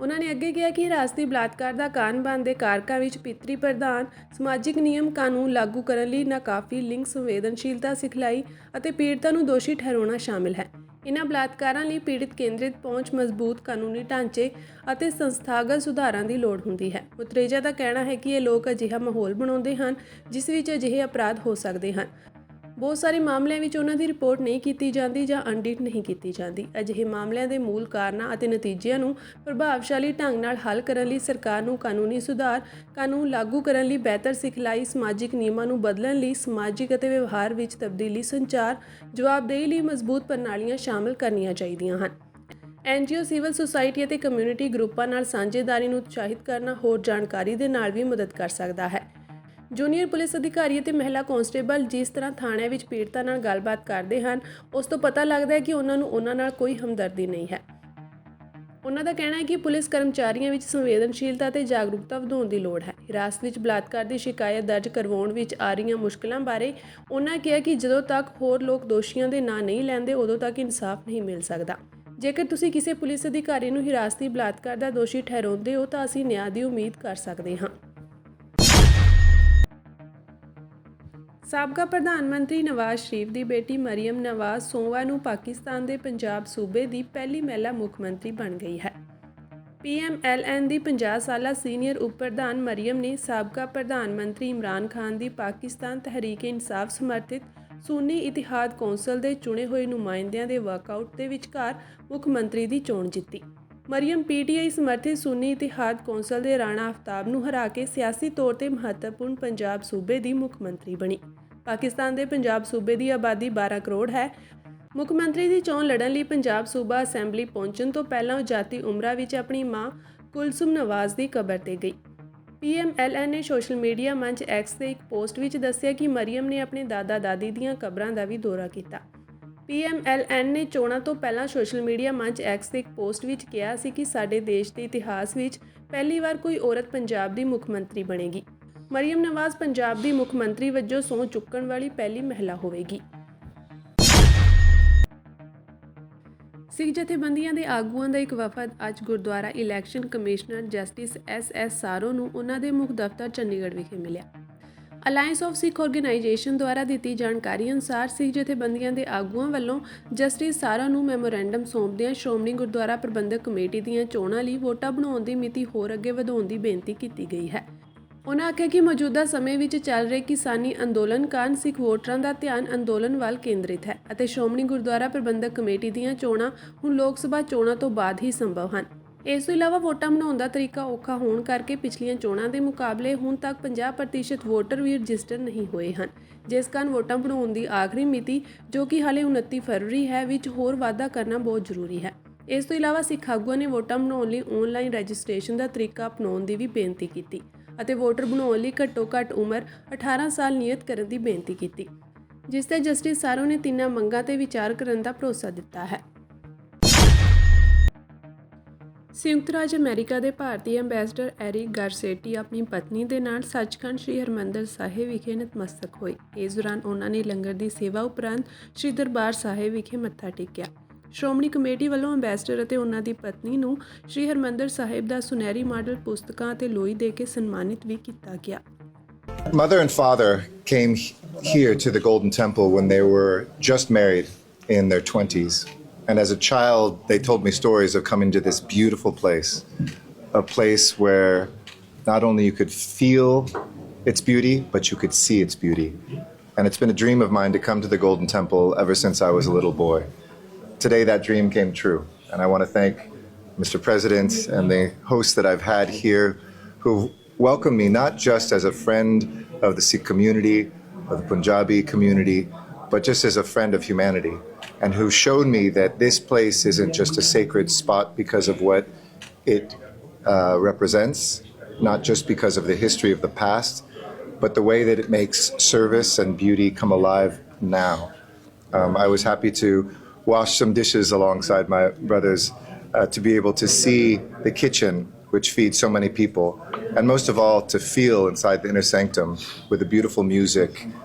ਉਹਨਾਂ ਨੇ ਅੱਗੇ ਕਿਹਾ ਕਿ ਹਿਰਾਸਤੀ ਬਲਾਤਕਾਰ ਦਾ ਕਾਰਨ ਬਣਦੇ ਕਾਰਕਾਂ ਵਿੱਚ ਪਿਤਰੀ ਪ੍ਰਧਾਨ, ਸਮਾਜਿਕ ਨਿਯਮ ਕਾਨੂੰਨ ਲਾਗੂ ਕਰਨ ਲਈ ਨਾਕਾਫੀ ਲਿੰਗ ਸੰਵੇਦਨਸ਼ੀਲਤਾ ਸਿਖਲਾਈ ਅਤੇ ਪੀੜਤਾਂ ਨੂੰ ਦੋਸ਼ੀ ਠਹਿਰਾਉਣਾ ਸ਼ਾਮਿਲ ਹੈ। ਇਨ੍ਹਾਂ ਬਲਾਤਕਾਰਾਂ ਲਈ ਪੀੜਤ ਕੇਂਦਰਿਤ ਪਹੁੰਚ, ਮਜ਼ਬੂਤ ਕਾਨੂੰਨੀ ਢਾਂਚੇ ਅਤੇ ਸੰਸਥਾਗਤ ਸੁਧਾਰਾਂ ਦੀ ਲੋੜ ਹੁੰਦੀ ਹੈ। ਮੁਤਰੇਜਾ ਦਾ ਕਹਿਣਾ ਹੈ ਕਿ ਇਹ ਲੋਕ ਅਜਿਹਾ ਮਾਹੌਲ ਬਣਾਉਂਦੇ ਹਨ ਜਿਸ ਵਿੱਚ ਅਜਿਹੇ ਅਪਰਾਧ ਹੋ ਸਕਦੇ ਹਨ। ਬਹੁਤ ਸਾਰੇ ਮਾਮਲਿਆਂ ਵਿੱਚ ਉਹਨਾਂ ਦੀ ਰਿਪੋਰਟ ਨਹੀਂ ਕੀਤੀ ਜਾਂਦੀ ਜਾਂ ਅਣਡਿੱਠ ਨਹੀਂ ਕੀਤੀ ਜਾਂਦੀ। ਅਜਿਹੇ ਮਾਮਲਿਆਂ ਦੇ ਮੂਲ ਕਾਰਨਾਂ ਅਤੇ ਨਤੀਜਿਆਂ ਨੂੰ ਪ੍ਰਭਾਵਸ਼ਾਲੀ ਢੰਗ ਨਾਲ ਹੱਲ ਕਰਨ ਲਈ ਸਰਕਾਰ ਨੂੰ ਕਾਨੂੰਨੀ ਸੁਧਾਰ, ਕਾਨੂੰਨ ਲਾਗੂ ਕਰਨ ਲਈ ਬਿਹਤਰ ਸਿਖਲਾਈ, ਸਮਾਜਿਕ ਨਿਯਮਾਂ ਨੂੰ ਬਦਲਣ ਲਈ ਸਮਾਜਿਕ ਅਤੇ ਵਿਵਹਾਰ ਵਿੱਚ ਤਬਦੀਲੀ, ਸੰਚਾਰ, ਜਵਾਬਦੇਹੀ ਲਈ ਮਜ਼ਬੂਤ ਪ੍ਰਣਾਲੀਆਂ ਸ਼ਾਮਲ ਕਰਨੀਆਂ ਚਾਹੀਦੀਆਂ ਹਨ। NGO, ਸਿਵਲ ਸੁਸਾਇਟੀ ਅਤੇ ਕਮਿਊਨਿਟੀ ਗਰੁੱਪਾਂ ਨਾਲ ਸਾਂਝੇਦਾਰੀ ਨੂੰ ਉਤਸ਼ਾਹਿਤ ਕਰਨਾ ਹੋਰ ਜਾਣਕਾਰੀ ਦੇ ਨਾਲ ਵੀ ਮਦਦ ਕਰ ਸਕਦਾ ਹੈ। ਜੂਨੀਅਰ ਪੁਲਿਸ ਅਧਿਕਾਰੀ ਅਤੇ ਮਹਿਲਾ ਕਾਂਸਟੇਬਲ ਜਿਸ ਤਰ੍ਹਾਂ ਥਾਣਿਆਂ ਵਿੱਚ ਪੀੜਤਾਂ ਨਾਲ ਗੱਲਬਾਤ ਕਰਦੇ ਹਨ ਉਸ ਤੋਂ ਪਤਾ ਲੱਗਦਾ ਹੈ ਕਿ ਉਹਨਾਂ ਨੂੰ ਉਹਨਾਂ ਨਾਲ ਕੋਈ ਹਮਦਰਦੀ ਨਹੀਂ ਹੈ। ਉਹਨਾਂ ਦਾ ਕਹਿਣਾ ਹੈ ਕਿ ਪੁਲਿਸ ਕਰਮਚਾਰੀਆਂ ਵਿੱਚ ਸੰਵੇਦਨਸ਼ੀਲਤਾ ਅਤੇ ਜਾਗਰੂਕਤਾ ਵਧਾਉਣ ਦੀ ਲੋੜ ਹੈ। ਹਿਰਾਸਤ ਵਿੱਚ ਬਲਾਤਕਾਰ ਦੀ ਸ਼ਿਕਾਇਤ ਦਰਜ ਕਰਵਾਉਣ ਵਿੱਚ ਆ ਰਹੀਆਂ ਮੁਸ਼ਕਲਾਂ ਬਾਰੇ ਉਹਨਾਂ ਕਿਹਾ ਕਿ ਜਦੋਂ ਤੱਕ ਹੋਰ ਲੋਕ ਦੋਸ਼ੀਆਂ ਦੇ ਨਾਂ ਨਹੀਂ ਲੈਂਦੇ ਉਦੋਂ ਤੱਕ ਇਨਸਾਫ ਨਹੀਂ ਮਿਲ ਸਕਦਾ। ਜੇਕਰ ਤੁਸੀਂ ਕਿਸੇ ਪੁਲਿਸ ਅਧਿਕਾਰੀ ਨੂੰ ਹਿਰਾਸਤੀ ਬਲਾਤਕਾਰ ਦਾ ਦੋਸ਼ੀ ਠਹਿਰਾਉਂਦੇ ਹੋ ਤਾਂ ਅਸੀਂ ਨਿਆਂ ਦੀ ਉਮੀਦ ਕਰ ਸਕਦੇ ਹਾਂ। ਸਾਬਕਾ ਪ੍ਰਧਾਨ ਮੰਤਰੀ ਨਵਾਜ਼ ਸ਼ਰੀਫ ਦੀ ਬੇਟੀ ਮਰੀਅਮ ਨਵਾਜ਼ ਸੋਮਵਾਰ ਨੂੰ ਪਾਕਿਸਤਾਨ ਦੇ ਪੰਜਾਬ ਸੂਬੇ ਦੀ ਪਹਿਲੀ ਮਹਿਲਾ ਮੁੱਖ ਮੰਤਰੀ ਬਣ ਗਈ ਹੈ। PMLN ਦੀ 50 ਸਾਲਾ ਸੀਨੀਅਰ ਉਪ ਪ੍ਰਧਾਨ ਮਰੀਅਮ ਨੇ ਸਾਬਕਾ ਪ੍ਰਧਾਨ ਮੰਤਰੀ ਇਮਰਾਨ ਖਾਨ ਦੀ ਪਾਕਿਸਤਾਨ ਤਹਿਰੀਕ-ਏ-ਇਨਸਾਫ ਸਮਰਥਿਤ ਸੁੰਨੀ ਇਤਿਹਾਦ ਕੌਂਸਲ ਦੇ ਚੁਣੇ ਹੋਏ ਨੁਮਾਇੰਦਿਆਂ ਦੇ ਵਾਕਆਊਟ ਦੇ ਵਿਚਕਾਰ ਮੁੱਖ ਮੰਤਰੀ ਦੀ ਚੋਣ ਜਿੱਤੀ। ਮਰੀਅਮ PTI ਸਮਰਥਿਤ ਸੁੰਨੀ ਇਤਿਹਾਦ ਕੌਂਸਲ ਦੇ ਰਾਣਾ ਆਫਤਾਬ ਨੂੰ ਹਰਾ ਕੇ ਸਿਆਸੀ ਤੌਰ ਤੇ ਮਹੱਤਵਪੂਰਨ ਪੰਜਾਬ ਸੂਬੇ ਦੀ ਮੁੱਖ ਮੰਤਰੀ ਬਣੀ। ਪਾਕਿਸਤਾਨ ਦੇ ਪੰਜਾਬ ਸੂਬੇ ਦੀ ਆਬਾਦੀ 12 ਕਰੋੜ ਹੈ। ਮੁੱਖ ਮੰਤਰੀ ਦੀ ਚੋਣ ਲੜਨ ਲਈ ਪੰਜਾਬ ਸੂਬਾ ਅਸੈਂਬਲੀ ਪਹੁੰਚਣ ਤੋਂ ਪਹਿਲਾਂ ਉਹ ਜਾਤੀ ਉਮਰਾ ਵਿੱਚ ਆਪਣੀ ਮਾਂ ਕੁਲਸੁਮ ਨਵਾਜ਼ ਦੀ ਕਬਰ ਤੇ ਗਈ। PMLN ਨੇ ਸੋਸ਼ਲ ਮੀਡੀਆ ਮੰਚ X ਤੇ ਇੱਕ ਪੋਸਟ ਵਿੱਚ ਦੱਸਿਆ ਕਿ ਮਰੀਅਮ ਨੇ ਆਪਣੇ ਦਾਦਾ-ਦਾਦੀ ਦੀਆਂ ਕਬਰਾਂ ਦਾ ਵੀ ਦੌਰਾ ਕੀਤਾ। PMLN ਨੇ ਚੋਣਾਂ ਤੋਂ ਪਹਿਲਾਂ ਸੋਸ਼ਲ ਮੀਡੀਆ ਮੰਚ X ਤੇ ਇੱਕ ਪੋਸਟ ਵਿੱਚ ਕਿਹਾ ਸੀ ਕਿ ਸਾਡੇ ਦੇਸ਼ ਦੇ ਇਤਿਹਾਸ ਵਿੱਚ ਪਹਿਲੀ ਵਾਰ ਕੋਈ ਔਰਤ ਪੰਜਾਬ ਦੀ ਮੁੱਖ ਮੰਤਰੀ ਬਣੇਗੀ। ਮਰੀਅਮ ਨਵਾਜ਼ ਪੰਜਾਬ ਦੀ ਮੁੱਖ ਮੰਤਰੀ ਵਜੋਂ ਸਹੁੰ ਚੁੱਕਣ ਵਾਲੀ ਪਹਿਲੀ ਮਹਿਲਾ ਹੋਵੇਗੀ। ਸਿੱਖ ਜਥੇਬੰਦੀਆਂ ਦੇ ਆਗੂਆਂ ਦਾ ਇੱਕ ਵਫਦ ਅੱਜ Gurdwara election commissioner justice SS ਸਾਰੋ ਨੂੰ ਉਹਨਾਂ ਦੇ ਮੁੱਖ ਦਫ਼ਤਰ ਚੰਡੀਗੜ੍ਹ ਵਿਖੇ ਮਿਲਿਆ। ਅਲਾਇੰਸ ਆਫ ਸਿੱਖ ਆਰਗੇਨਾਈਜੇਸ਼ਨ ਦੁਆਰਾ ਦਿੱਤੀ ਜਾਣਕਾਰੀ ਅਨੁਸਾਰ ਸਿੱਖ ਜਥੇਬੰਦੀਆਂ ਦੇ ਆਗੂਆਂ ਵੱਲੋਂ ਜਸਟਿਸ ਸਾਰੋ ਨੂੰ ਮੈਮੋਰੈਂਡਮ ਸੌਂਪਦਿਆਂ ਸ਼੍ਰੋਮਣੀ ਗੁਰਦੁਆਰਾ ਪ੍ਰਬੰਧਕ ਕਮੇਟੀ ਦੀਆਂ ਚੋਣਾਂ ਲਈ ਵੋਟਾਂ ਬਣਾਉਣ ਦੀ ਮਿਤੀ ਹੋਰ ਅੱਗੇ ਵਧਾਉਣ ਦੀ ਬੇਨਤੀ ਕੀਤੀ ਗਈ ਹੈ। ਉਨ੍ਹਾਂ ਆਖਿਆ ਕਿ ਮੌਜੂਦਾ ਸਮੇਂ ਵਿੱਚ ਚੱਲ ਰਹੇ ਕਿਸਾਨੀ ਅੰਦੋਲਨ ਕਾਰਨ ਸਿੱਖ ਵੋਟਰਾਂ ਦਾ ਧਿਆਨ ਅੰਦੋਲਨ ਵੱਲ ਕੇਂਦਰਿਤ ਹੈ ਅਤੇ ਸ਼੍ਰੋਮਣੀ ਗੁਰਦੁਆਰਾ ਪ੍ਰਬੰਧਕ ਕਮੇਟੀ ਦੀਆਂ ਚੋਣਾਂ ਹੁਣ ਲੋਕ ਸਭਾ ਚੋਣਾਂ ਤੋਂ ਬਾਅਦ ਹੀ ਸੰਭਵ ਹਨ। ਇਸ ਤੋਂ ਇਲਾਵਾ ਵੋਟਾਂ ਬਣਾਉਣ ਦਾ ਤਰੀਕਾ ਔਖਾ ਹੋਣ ਕਰਕੇ ਪਿਛਲੀਆਂ ਚੋਣਾਂ ਦੇ ਮੁਕਾਬਲੇ ਹੁਣ ਤੱਕ 50% ਵੋਟਰ ਵੀ ਰਜਿਸਟਰ ਨਹੀਂ ਹੋਏ ਹਨ, ਜਿਸ ਕਾਰਨ ਵੋਟਾਂ ਬਣਾਉਣ ਦੀ ਆਖਰੀ ਮਿਤੀ ਜੋ ਕਿ ਹਾਲੇ 29 ਫਰਵਰੀ ਹੈ ਵਿੱਚ ਹੋਰ ਵਾਧਾ ਕਰਨਾ ਬਹੁਤ ਜ਼ਰੂਰੀ ਹੈ। ਇਸ ਤੋਂ ਇਲਾਵਾ ਸਿੱਖ ਆਗੂਆਂ ਨੇ ਵੋਟਾਂ ਬਣਾਉਣ ਲਈ ਆਨਲਾਈਨ ਰਜਿਸਟ੍ਰੇਸ਼ਨ ਦਾ ਤਰੀਕਾ ਅਪਣਾਉਣ ਦੀ ਵੀ ਬੇਨਤੀ ਕੀਤੀ ਅਤੇ ਵੋਟਰ ਬਣਾਉਣ ਲਈ ਘੱਟੋ-ਘੱਟ ਉਮਰ 18 ਸਾਲ ਨਿਯਤ ਕਰਨ ਦੀ ਬੇਨਤੀ ਕੀਤੀ, ਜਿਸ ਤੇ ਜਸਟਿਸ ਸਾਰੋ ਨੇ ਤਿੰਨਾਂ ਮੰਗਾਂ ਤੇ ਵਿਚਾਰ ਕਰਨ ਦਾ ਭਰੋਸਾ ਦਿੱਤਾ ਹੈ। ਸੰਯੁਕਤ ਰਾਜ ਅਮਰੀਕਾ ਦੇ ਭਾਰਤੀ ਐਂਬੈਸਡਰ ਐਰਿਕ ਗਾਰਸੇਟੀ ਆਪਣੀ ਪਤਨੀ ਦੇ ਨਾਲ ਸੱਚਖੰਡ ਸ੍ਰੀ ਹਰਿਮੰਦਰ ਸਾਹਿਬ ਵਿਖੇ ਨਤਮਸਤਕ ਹੋਏ। ਇਸ ਦੌਰਾਨ ਉਹਨਾਂ ਨੇ ਲੰਗਰ ਦੀ ਸੇਵਾ ਉਪਰੰਤ ਸ੍ਰੀ ਦਰਬਾਰ ਸਾਹਿਬ ਵਿਖੇ ਮੱਥਾ ਟੇਕਿਆ। ਸ਼੍ਰੋਮਣੀ ਕਮੇਟੀ ਵੱਲੋਂ ਐਂਬੈਸਡਰ ਅਤੇ ਉਹਨਾਂ ਦੀ ਪਤਨੀ ਨੂੰ ਸ੍ਰੀ ਹਰਿਮੰਦਰ ਸਾਹਿਬ ਦਾ ਸੁਨਹਿਰੀ ਮਾਡਲ ਪੁਸਤਕਾਂ ਅਤੇ ਲੋਈ ਦੇ ਕੇ ਸਨਮਾਨਿਤ ਵੀ ਕੀਤਾ ਗਿਆ। Mother and father came here to the Golden Temple when they were just married in their 20s. And as a child, they told me stories of coming to this beautiful place, a place where not only you could feel its beauty, but you could see its beauty. And it's been a dream of mine to come to the Golden Temple ever since I was a little boy. Today, that dream came true. And I want to thank Mr. President and the hosts that I've had here who welcomed me not just as a friend of the Sikh community, of the Punjabi community, but just as a friend of humanity, and who showed me that this place isn't just a sacred spot because of what it represents, not just because of the history of the past, but the way that it makes service and beauty come alive now. I was happy to wash some dishes alongside my brothers, to be able to see the kitchen, which feeds so many people, and most of all, to feel inside the inner sanctum with the beautiful music,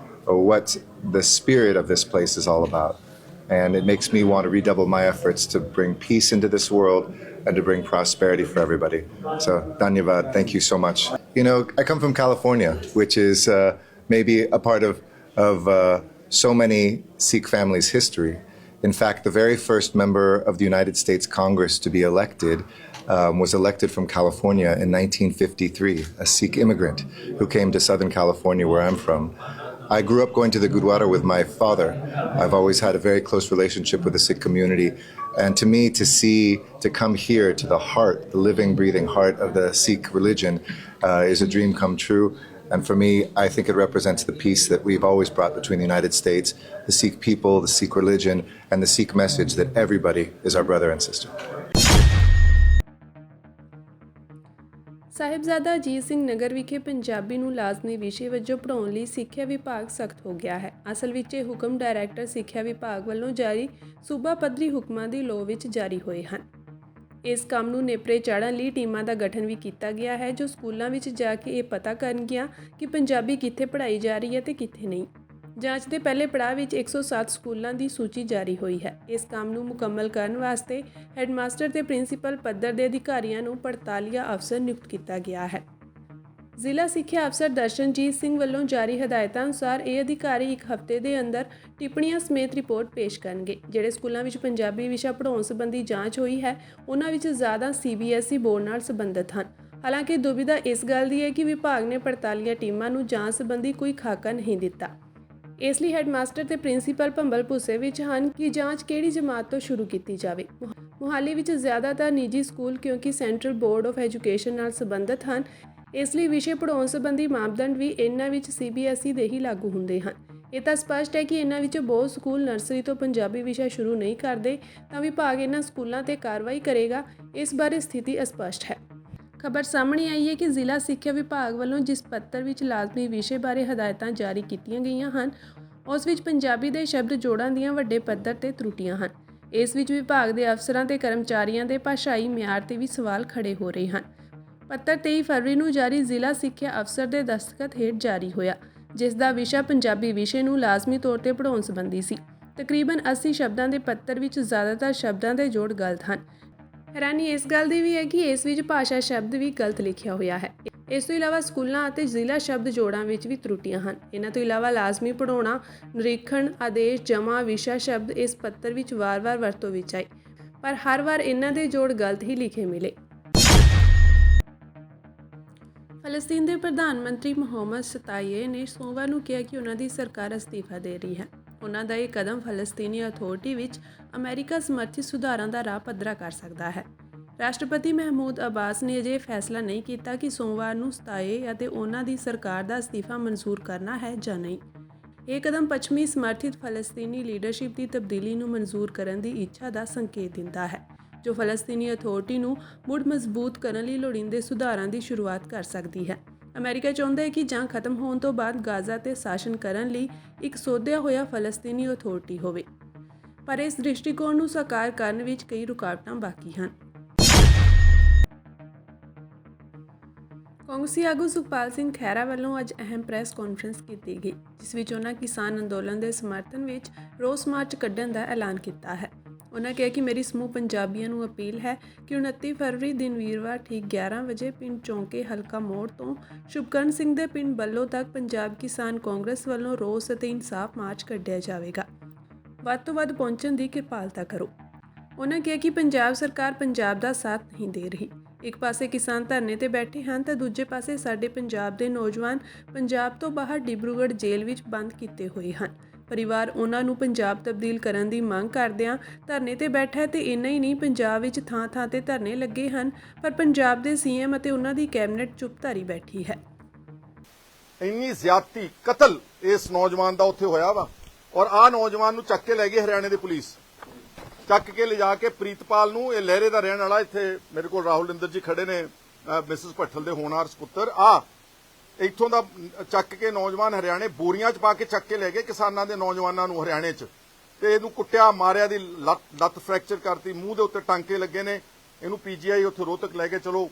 or what the spirit of this place is all about. And it makes me want to redouble my efforts to bring peace into this world and to bring prosperity for everybody. So, dhanyavad, thank you so much. You know, I come from California, which is maybe a part of so many Sikh families' history. In fact, the very first member of the United States Congress to be elected was elected from California in 1953, a Sikh immigrant who came to Southern California, where I'm from. I grew up going to the Gurdwara with my father. I've always had a very close relationship with the Sikh community. And to me, to come here to the heart, the living, breathing heart of the Sikh religion is a dream come true. And for me, I think it represents the peace that we've always brought between the United States, the Sikh people, the Sikh religion, and the Sikh message that everybody is our brother and sister. Sahibzada Ajit Singh Nagar ਵਿਖੇ ਪੰਜਾਬੀ ਨੂੰ ਲਾਜ਼ਮੀ ਵਿਸ਼ੇ ਵਜੋਂ ਪੜ੍ਹਾਉਣ ਲਈ ਸਿੱਖਿਆ ਵਿਭਾਗ ਸਖਤ ਹੋ ਗਿਆ ਹੈ। ਅਸਲ ਵਿੱਚ ਇਹ ਹੁਕਮ ਡਾਇਰੈਕਟਰ ਸਿੱਖਿਆ ਵਿਭਾਗ ਵੱਲੋਂ ਜਾਰੀ ਸੂਬਾ ਪੱਧਰੀ ਹੁਕਮਾਂ ਦੀ ਲੋਅ ਵਿੱਚ ਜਾਰੀ ਹੋਏ ਹਨ। ਇਸ ਕੰਮ ਨੂੰ ਨੇਪਰੇ ਚਾੜ੍ਹਨ ਲਈ ਟੀਮਾਂ ਦਾ ਗਠਨ ਵੀ ਕੀਤਾ ਗਿਆ ਹੈ, ਜੋ ਸਕੂਲਾਂ ਵਿੱਚ ਜਾ ਕੇ ਇਹ ਪਤਾ ਕਰਨਗੀਆਂ ਕਿ ਪੰਜਾਬੀ ਕਿੱਥੇ ਪੜ੍ਹਾਈ ਜਾ ਰਹੀ ਹੈ ਤੇ ਕਿੱਥੇ ਨਹੀਂ। ਜਾਂਚ ਦੇ ਪਹਿਲੇ ਪੜਾਅ ਵਿੱਚ 107 ਸਕੂਲਾਂ ਦੀ ਸੂਚੀ ਜਾਰੀ ਹੋਈ ਹੈ। ਇਸ ਕੰਮ ਨੂੰ ਮੁਕੰਮਲ ਕਰਨ ਵਾਸਤੇ ਹੈੱਡਮਾਸਟਰ ਤੇ ਪ੍ਰਿੰਸੀਪਲ ਪੱਧਰ ਦੇ ਅਧਿਕਾਰੀਆਂ ਨੂੰ 48 ਅਫਸਰ ਨਿਯੁਕਤ ਕੀਤਾ ਗਿਆ ਹੈ। ਜ਼ਿਲ੍ਹਾ ਸਿੱਖਿਆ ਅਫਸਰ ਦਰਸ਼ਨਜੀਤ ਸਿੰਘ ਵੱਲੋਂ ਜਾਰੀ ਹਦਾਇਤਾਂ ਅਨੁਸਾਰ ਇਹ ਅਧਿਕਾਰੀ ਇੱਕ ਹਫ਼ਤੇ ਦੇ ਅੰਦਰ ਟਿੱਪਣੀਆਂ ਸਮੇਤ ਰਿਪੋਰਟ ਪੇਸ਼ ਕਰਨਗੇ। ਜਿਹੜੇ ਸਕੂਲਾਂ ਵਿੱਚ ਪੰਜਾਬੀ ਵਿਸ਼ਾ ਪੜ੍ਹਾਉਣ ਸੰਬੰਧੀ ਜਾਂਚ ਹੋਈ ਹੈ, ਉਹਨਾਂ ਵਿੱਚ ਜ਼ਿਆਦਾ CBSE ਬੋਰਡ ਨਾਲ ਸੰਬੰਧਿਤ ਹਨ। ਹਾਲਾਂਕਿ ਦੁਬਿਧਾ ਇਸ ਗੱਲ ਦੀ ਹੈ ਕਿ ਵਿਭਾਗ ਨੇ 48 ਟੀਮਾਂ ਨੂੰ ਜਾਂਚ ਸੰਬੰਧੀ ਕੋਈ ਖਾਕਾ ਨਹੀਂ ਦਿੱਤਾ। ਇਸ ਲਈ ਹੈੱਡਮਾਸਟਰ ਤੇ ਪ੍ਰਿੰਸੀਪਲ ਭੰਬਲ ਭੁੱਸੇ ਵਿੱਚ ਹਨ ਕਿ ਜਾਂਚ ਕਿਹੜੀ ਜਮਾਤ ਤੋਂ ਸ਼ੁਰੂ ਕੀਤੀ ਜਾਵੇ। ਮੁਹਾਲੀ ਵਿੱਚ ਜ਼ਿਆਦਾਤਰ ਨਿੱਜੀ ਸਕੂਲ ਕਿਉਂਕਿ ਸੈਂਟਰਲ ਬੋਰਡ ਆਫ ਐਜੂਕੇਸ਼ਨ ਨਾਲ ਸੰਬੰਧਿਤ ਹਨ, ਇਸ ਲਈ ਵਿਸ਼ੇ ਪੜ੍ਹਾਉਣ ਸੰਬੰਧੀ ਮਾਪਦੰਡ ਵੀ ਇਹਨਾਂ ਵਿੱਚ CBSE ਦੇ ਹੀ ਲਾਗੂ ਹੁੰਦੇ ਹਨ। ਇਹ ਤਾਂ ਸਪਸ਼ਟ ਹੈ ਕਿ ਇਹਨਾਂ ਵਿੱਚੋਂ ਬਹੁਤ ਸਕੂਲ ਨਰਸਰੀ ਤੋਂ ਪੰਜਾਬੀ ਵਿਸ਼ਾ ਸ਼ੁਰੂ ਨਹੀਂ ਕਰਦੇ, ਤਾਂ ਵਿਭਾਗ ਇਹਨਾਂ ਸਕੂਲਾਂ ਤੇ ਕਾਰਵਾਈ ਕਰੇਗਾ। ਇਸ ਬਾਰੇ ਸਥਿਤੀ ਅਸਪਸ਼ਟ ਹੈ। ਖਬਰ ਸਾਹਮਣੇ ਆਈ ਹੈ ਕਿ ਜ਼ਿਲ੍ਹਾ ਸਿੱਖਿਆ ਵਿਭਾਗ ਵੱਲੋਂ ਜਿਸ ਪੱਤਰ ਵਿੱਚ ਲਾਜ਼ਮੀ ਵਿਸ਼ੇ ਬਾਰੇ ਹਦਾਇਤਾਂ ਜਾਰੀ ਕੀਤੀਆਂ ਗਈਆਂ ਹਨ, ਉਸ ਵਿੱਚ ਪੰਜਾਬੀ ਦੇ ਸ਼ਬਦ ਜੋੜਾਂ ਦੀਆਂ ਵੱਡੇ ਪੱਧਰ ਤੇ ਤਰੁੱਟੀਆਂ ਹਨ। ਇਸ ਵਿੱਚ ਵਿਭਾਗ ਦੇ ਅਫਸਰਾਂ ਤੇ ਕਰਮਚਾਰੀਆਂ ਦੇ ਭਾਸ਼ਾਈ ਮਿਆਰ ਤੇ ਵੀ ਸਵਾਲ ਖੜੇ ਹੋ ਰਹੇ ਹਨ। ਪੱਤਰ 23 ਫਰਵਰੀ ਨੂੰ ਜਾਰੀ ਜ਼ਿਲ੍ਹਾ ਸਿੱਖਿਆ ਅਫਸਰ ਦੇ ਦਸਤਖਤ ਹੇਠ ਜਾਰੀ ਹੋਇਆ, ਜਿਸ ਦਾ ਵਿਸ਼ਾ ਪੰਜਾਬੀ ਵਿਸ਼ੇ ਨੂੰ ਲਾਜ਼ਮੀ ਤੌਰ ਤੇ ਪੜ੍ਹਾਉਣ ਸੰਬੰਧੀ ਸੀ। ਤਕਰੀਬਨ 80 ਸ਼ਬਦਾਂ ਦੇ ਪੱਤਰ ਵਿੱਚ ਜ਼ਿਆਦਾਤਰ ਸ਼ਬਦਾਂ ਦੇ ਜੋੜ ਗਲਤ ਹਨ। ਹੈਰਾਨੀ ਇਸ ਗੱਲ ਦੀ ਵੀ ਹੈ ਕਿ ਇਸ ਵਿੱਚ ਭਾਸ਼ਾ ਸ਼ਬਦ ਵੀ ਗਲਤ ਲਿਖਿਆ ਹੋਇਆ ਹੈ। ਇਸ ਤੋਂ ਇਲਾਵਾ ਸਕੂਲਾਂ ਅਤੇ ਜ਼ਿਲ੍ਹਾ ਸ਼ਬਦ ਜੋੜਾਂ ਵਿੱਚ ਵੀ ਤਰੁੱਟੀਆਂ ਹਨ। ਇਹਨਾਂ ਤੋਂ ਇਲਾਵਾ ਲਾਜ਼ਮੀ ਪੜ੍ਹਾਉਣਾ, ਨਿਰੀਖਣ, ਆਦੇਸ਼, ਜਮਾ, ਵਿਸ਼ਾ ਸ਼ਬਦ ਇਸ ਪੱਤਰ ਵਿੱਚ ਵਾਰ-ਵਾਰ ਵਰਤੋਂ ਵਿੱਚ ਆਏ, ਪਰ ਹਰ ਵਾਰ ਇਹਨਾਂ ਦੇ ਜੋੜ ਗਲਤ ਹੀ ਲਿਖੇ ਮਿਲੇ। ਫਲਸਤੀਨ ਦੇ ਪ੍ਰਧਾਨ ਮੰਤਰੀ ਮੁਹੰਮਦ ਸਤਾਈਏ ਨੇ ਸੋਮਵਾਰ ਨੂੰ ਕਿਹਾ ਕਿ ਉਹਨਾਂ ਦੀ ਸਰਕਾਰ ਅਸਤੀਫਾ ਦੇ ਰਹੀ ਹੈ। ਉਹਨਾਂ ਦਾ ਇਹ ਕਦਮ ਫਲਸਤੀਨੀ ਅਥਾਰਟੀ ਵਿੱਚ ਅਮਰੀਕਾ ਸਮਰਥਿਤ ਸੁਧਾਰਾਂ ਦਾ ਰਾਹ ਪੱਧਰਾ ਕਰ ਸਕਦਾ ਹੈ। ਰਾਸ਼ਟਰਪਤੀ ਮਹਿਮੂਦ ਅਬਾਸ ਨੇ ਅਜੇ ਫੈਸਲਾ ਨਹੀਂ ਕੀਤਾ ਕਿ ਸੋਮਵਾਰ ਨੂੰ ਸਤਾਏ ਅਤੇ ਉਹਨਾਂ ਦੀ ਸਰਕਾਰ ਦਾ ਅਸਤੀਫਾ ਮਨਜ਼ੂਰ ਕਰਨਾ ਹੈ ਜਾਂ ਨਹੀਂ। ਇਹ ਕਦਮ ਪੱਛਮੀ ਸਮਰਥਿਤ ਫਲਸਤੀਨੀ ਲੀਡਰਸ਼ਿਪ ਦੀ ਤਬਦੀਲੀ ਨੂੰ ਮਨਜ਼ੂਰ ਕਰਨ ਦੀ ਇੱਛਾ ਦਾ ਸੰਕੇਤ ਦਿੰਦਾ ਹੈ, ਜੋ ਫਲਸਤੀਨੀ ਅਥਾਰਟੀ ਨੂੰ ਮੁੜ ਮਜ਼ਬੂਤ ਕਰਨ ਲਈ ਲੋੜੀਂਦੇ ਸੁਧਾਰਾਂ ਦੀ ਸ਼ੁਰੂਆਤ ਕਰ ਸਕਦੀ ਹੈ। ਅਮਰੀਕਾ ਚਾਹੁੰਦਾ ਹੈ ਕਿ ਜੰਗ ਖਤਮ ਹੋਣ ਤੋਂ ਬਾਅਦ ਗਾਜ਼ਾ ਤੇ ਸ਼ਾਸਨ ਕਰਨ ਲਈ ਇੱਕ ਸੋਧਿਆ ਹੋਇਆ ਫਲਸਤੀਨੀ ਅਥਾਰਟੀ ਹੋਵੇ, ਪਰ ਇਸ ਦ੍ਰਿਸ਼ਟੀਕੋਣ ਨੂੰ ਸਾਕਾਰ ਕਰਨ ਵਿੱਚ ਕਈ ਰੁਕਾਵਟਾਂ ਬਾਕੀ ਹਨ। ਕਾਂਗਰਸੀ ਆਗੂ ਸੁਖਪਾਲ ਸਿੰਘ ਖਹਿਰਾ ਵੱਲੋਂ ਅੱਜ ਅਹਿਮ ਪ੍ਰੈਸ ਕਾਨਫਰੰਸ ਕੀਤੀ ਗਈ, ਜਿਸ ਵਿੱਚ ਉਹਨਾਂ ਕਿਸਾਨ ਅੰਦੋਲਨ ਦੇ ਸਮਰਥਨ ਵਿੱਚ ਰੋਸ ਮਾਰਚ ਕੱਢਣ ਦਾ ਐਲਾਨ ਕੀਤਾ ਹੈ। ਉਹਨਾਂ ਕਿਹਾ ਕਿ ਮੇਰੀ ਸਮੂਹ ਪੰਜਾਬੀਆਂ ਨੂੰ ਅਪੀਲ ਹੈ ਕਿ 29 ਫਰਵਰੀ ਦਿਨ ਵੀਰਵਾਰ ਠੀਕ 11 ਵਜੇ ਪਿੰਡ ਚੌਂਕੇ ਹਲਕਾ ਮੋੜ ਤੋਂ ਸ਼ੁਭਕਰਨ ਸਿੰਘ ਦੇ ਪਿੰਡ ਬੱਲੋ ਤੱਕ ਪੰਜਾਬ ਕਿਸਾਨ ਕਾਂਗਰਸ ਵੱਲੋਂ ਰੋਸ ਅਤੇ ਇਨਸਾਫ ਮਾਰਚ ਕੱਢਿਆ ਜਾਵੇਗਾ। ਵੱਧ ਤੋਂ ਵੱਧ ਪਹੁੰਚਣ ਦੀ ਕਿਰਪਾਲਤਾ ਕਰੋ। ਉਹਨਾਂ ਕਿਹਾ ਕਿ ਪੰਜਾਬ ਸਰਕਾਰ ਪੰਜਾਬ ਦਾ ਸਾਥ ਨਹੀਂ ਦੇ ਰਹੀ। ਇੱਕ ਪਾਸੇ ਕਿਸਾਨ ਧਰਨੇ ਤੇ ਬੈਠੇ ਹਨ ਤਾਂ ਦੂਜੇ ਪਾਸੇ ਸਾਡੇ ਪੰਜਾਬ ਦੇ ਨੌਜਵਾਨ ਪੰਜਾਬ ਤੋਂ ਬਾਹਰ ਡਿਬਰੂਗੜ੍ਹ ਜੇਲ੍ਹ ਵਿੱਚ ਬੰਦ ਕੀਤੇ ਹੋਏ ਹਨ। ਪਰਿਵਾਰ ਉਹਨਾਂ ਨੂੰ ਪੰਜਾਬ ਤਬਦੀਲ ਕਰਨ ਦੀ ਮੰਗ ਕਰਦਿਆਂ ਧਰਨੇ ਤੇ ਬੈਠਾ ਤੇ ਇੰਨਾ ਹੀ ਨਹੀਂ, ਪੰਜਾਬ ਵਿੱਚ ਥਾਂ-ਥਾਂ ਤੇ ਧਰਨੇ ਲੱਗੇ ਹਨ, ਪਰ ਪੰਜਾਬ ਦੇ ਸੀਐਮ ਅਤੇ ਉਹਨਾਂ ਦੀ ਕੈਬਨਿਟ ਚੁੱਪਧਾਰੀ ਬੈਠੀ ਹੈ। ਇੰਨੀ ਜ਼ਿਆਦਤੀ ਕਤਲ ਇਸ ਨੌਜਵਾਨ ਦਾ ਉੱਥੇ ਹੋਇਆ ਵਾ, ਔਰ ਆਹ ਨੌਜਵਾਨ ਨੂੰ ਚੱਕ ਕੇ ਲੈ ਗਈ ਹਰਿਆਣੇ ਦੀ ਪੁਲਿਸ, ਚੱਕ ਕੇ ਲਿਜਾ ਕੇ ਪ੍ਰੀਤਪਾਲ ਨੂੰ, ਇਹ ਲਹਿਰੇ ਦਾ ਰਹਿਣ ਵਾਲਾ, ਇੱਥੇ ਮੇਰੇ ਕੋਲ ਰਾਹੁਲ ਇੰਦਰ ਜੀ ਖੜੇ ਨੇ, ਮਿਸਿਸ ਭੱਠਲ ਦੇ ਹੋਣਹਾਰ ਸਪੁੱਤਰ, ਇੱਥੋਂ ਦਾ ਚੱਕ ਕੇ ਨੌਜਵਾਨ ਹਰਿਆਣੇ ਬੋਰੀਆਂ 'ਚ ਪਾ ਕੇ ਚੱਕ ਕੇ ਲੈ ਗਏ ਕਿਸਾਨਾਂ ਦੇ ਨੌਜਵਾਨਾਂ ਨੂੰ ਹਰਿਆਣੇ 'ਚ, ਤੇ ਇਹਨੂੰ ਕੁੱਟਿਆ ਮਾਰਿਆ, ਦੀ ਲੱਤ ਫ੍ਰੈਕਚਰ ਕਰਤੀ, ਮੂੰਹ ਦੇ ਉੱਤੇ ਟਾਂਕੇ ਲੱਗੇ ਨੇ, ਇਹਨੂੰ ਪੀਜੀਆਈ ਉੱਥੇ ਰੋਹਤਕ ਲੈ ਕੇ ਚਲੋ,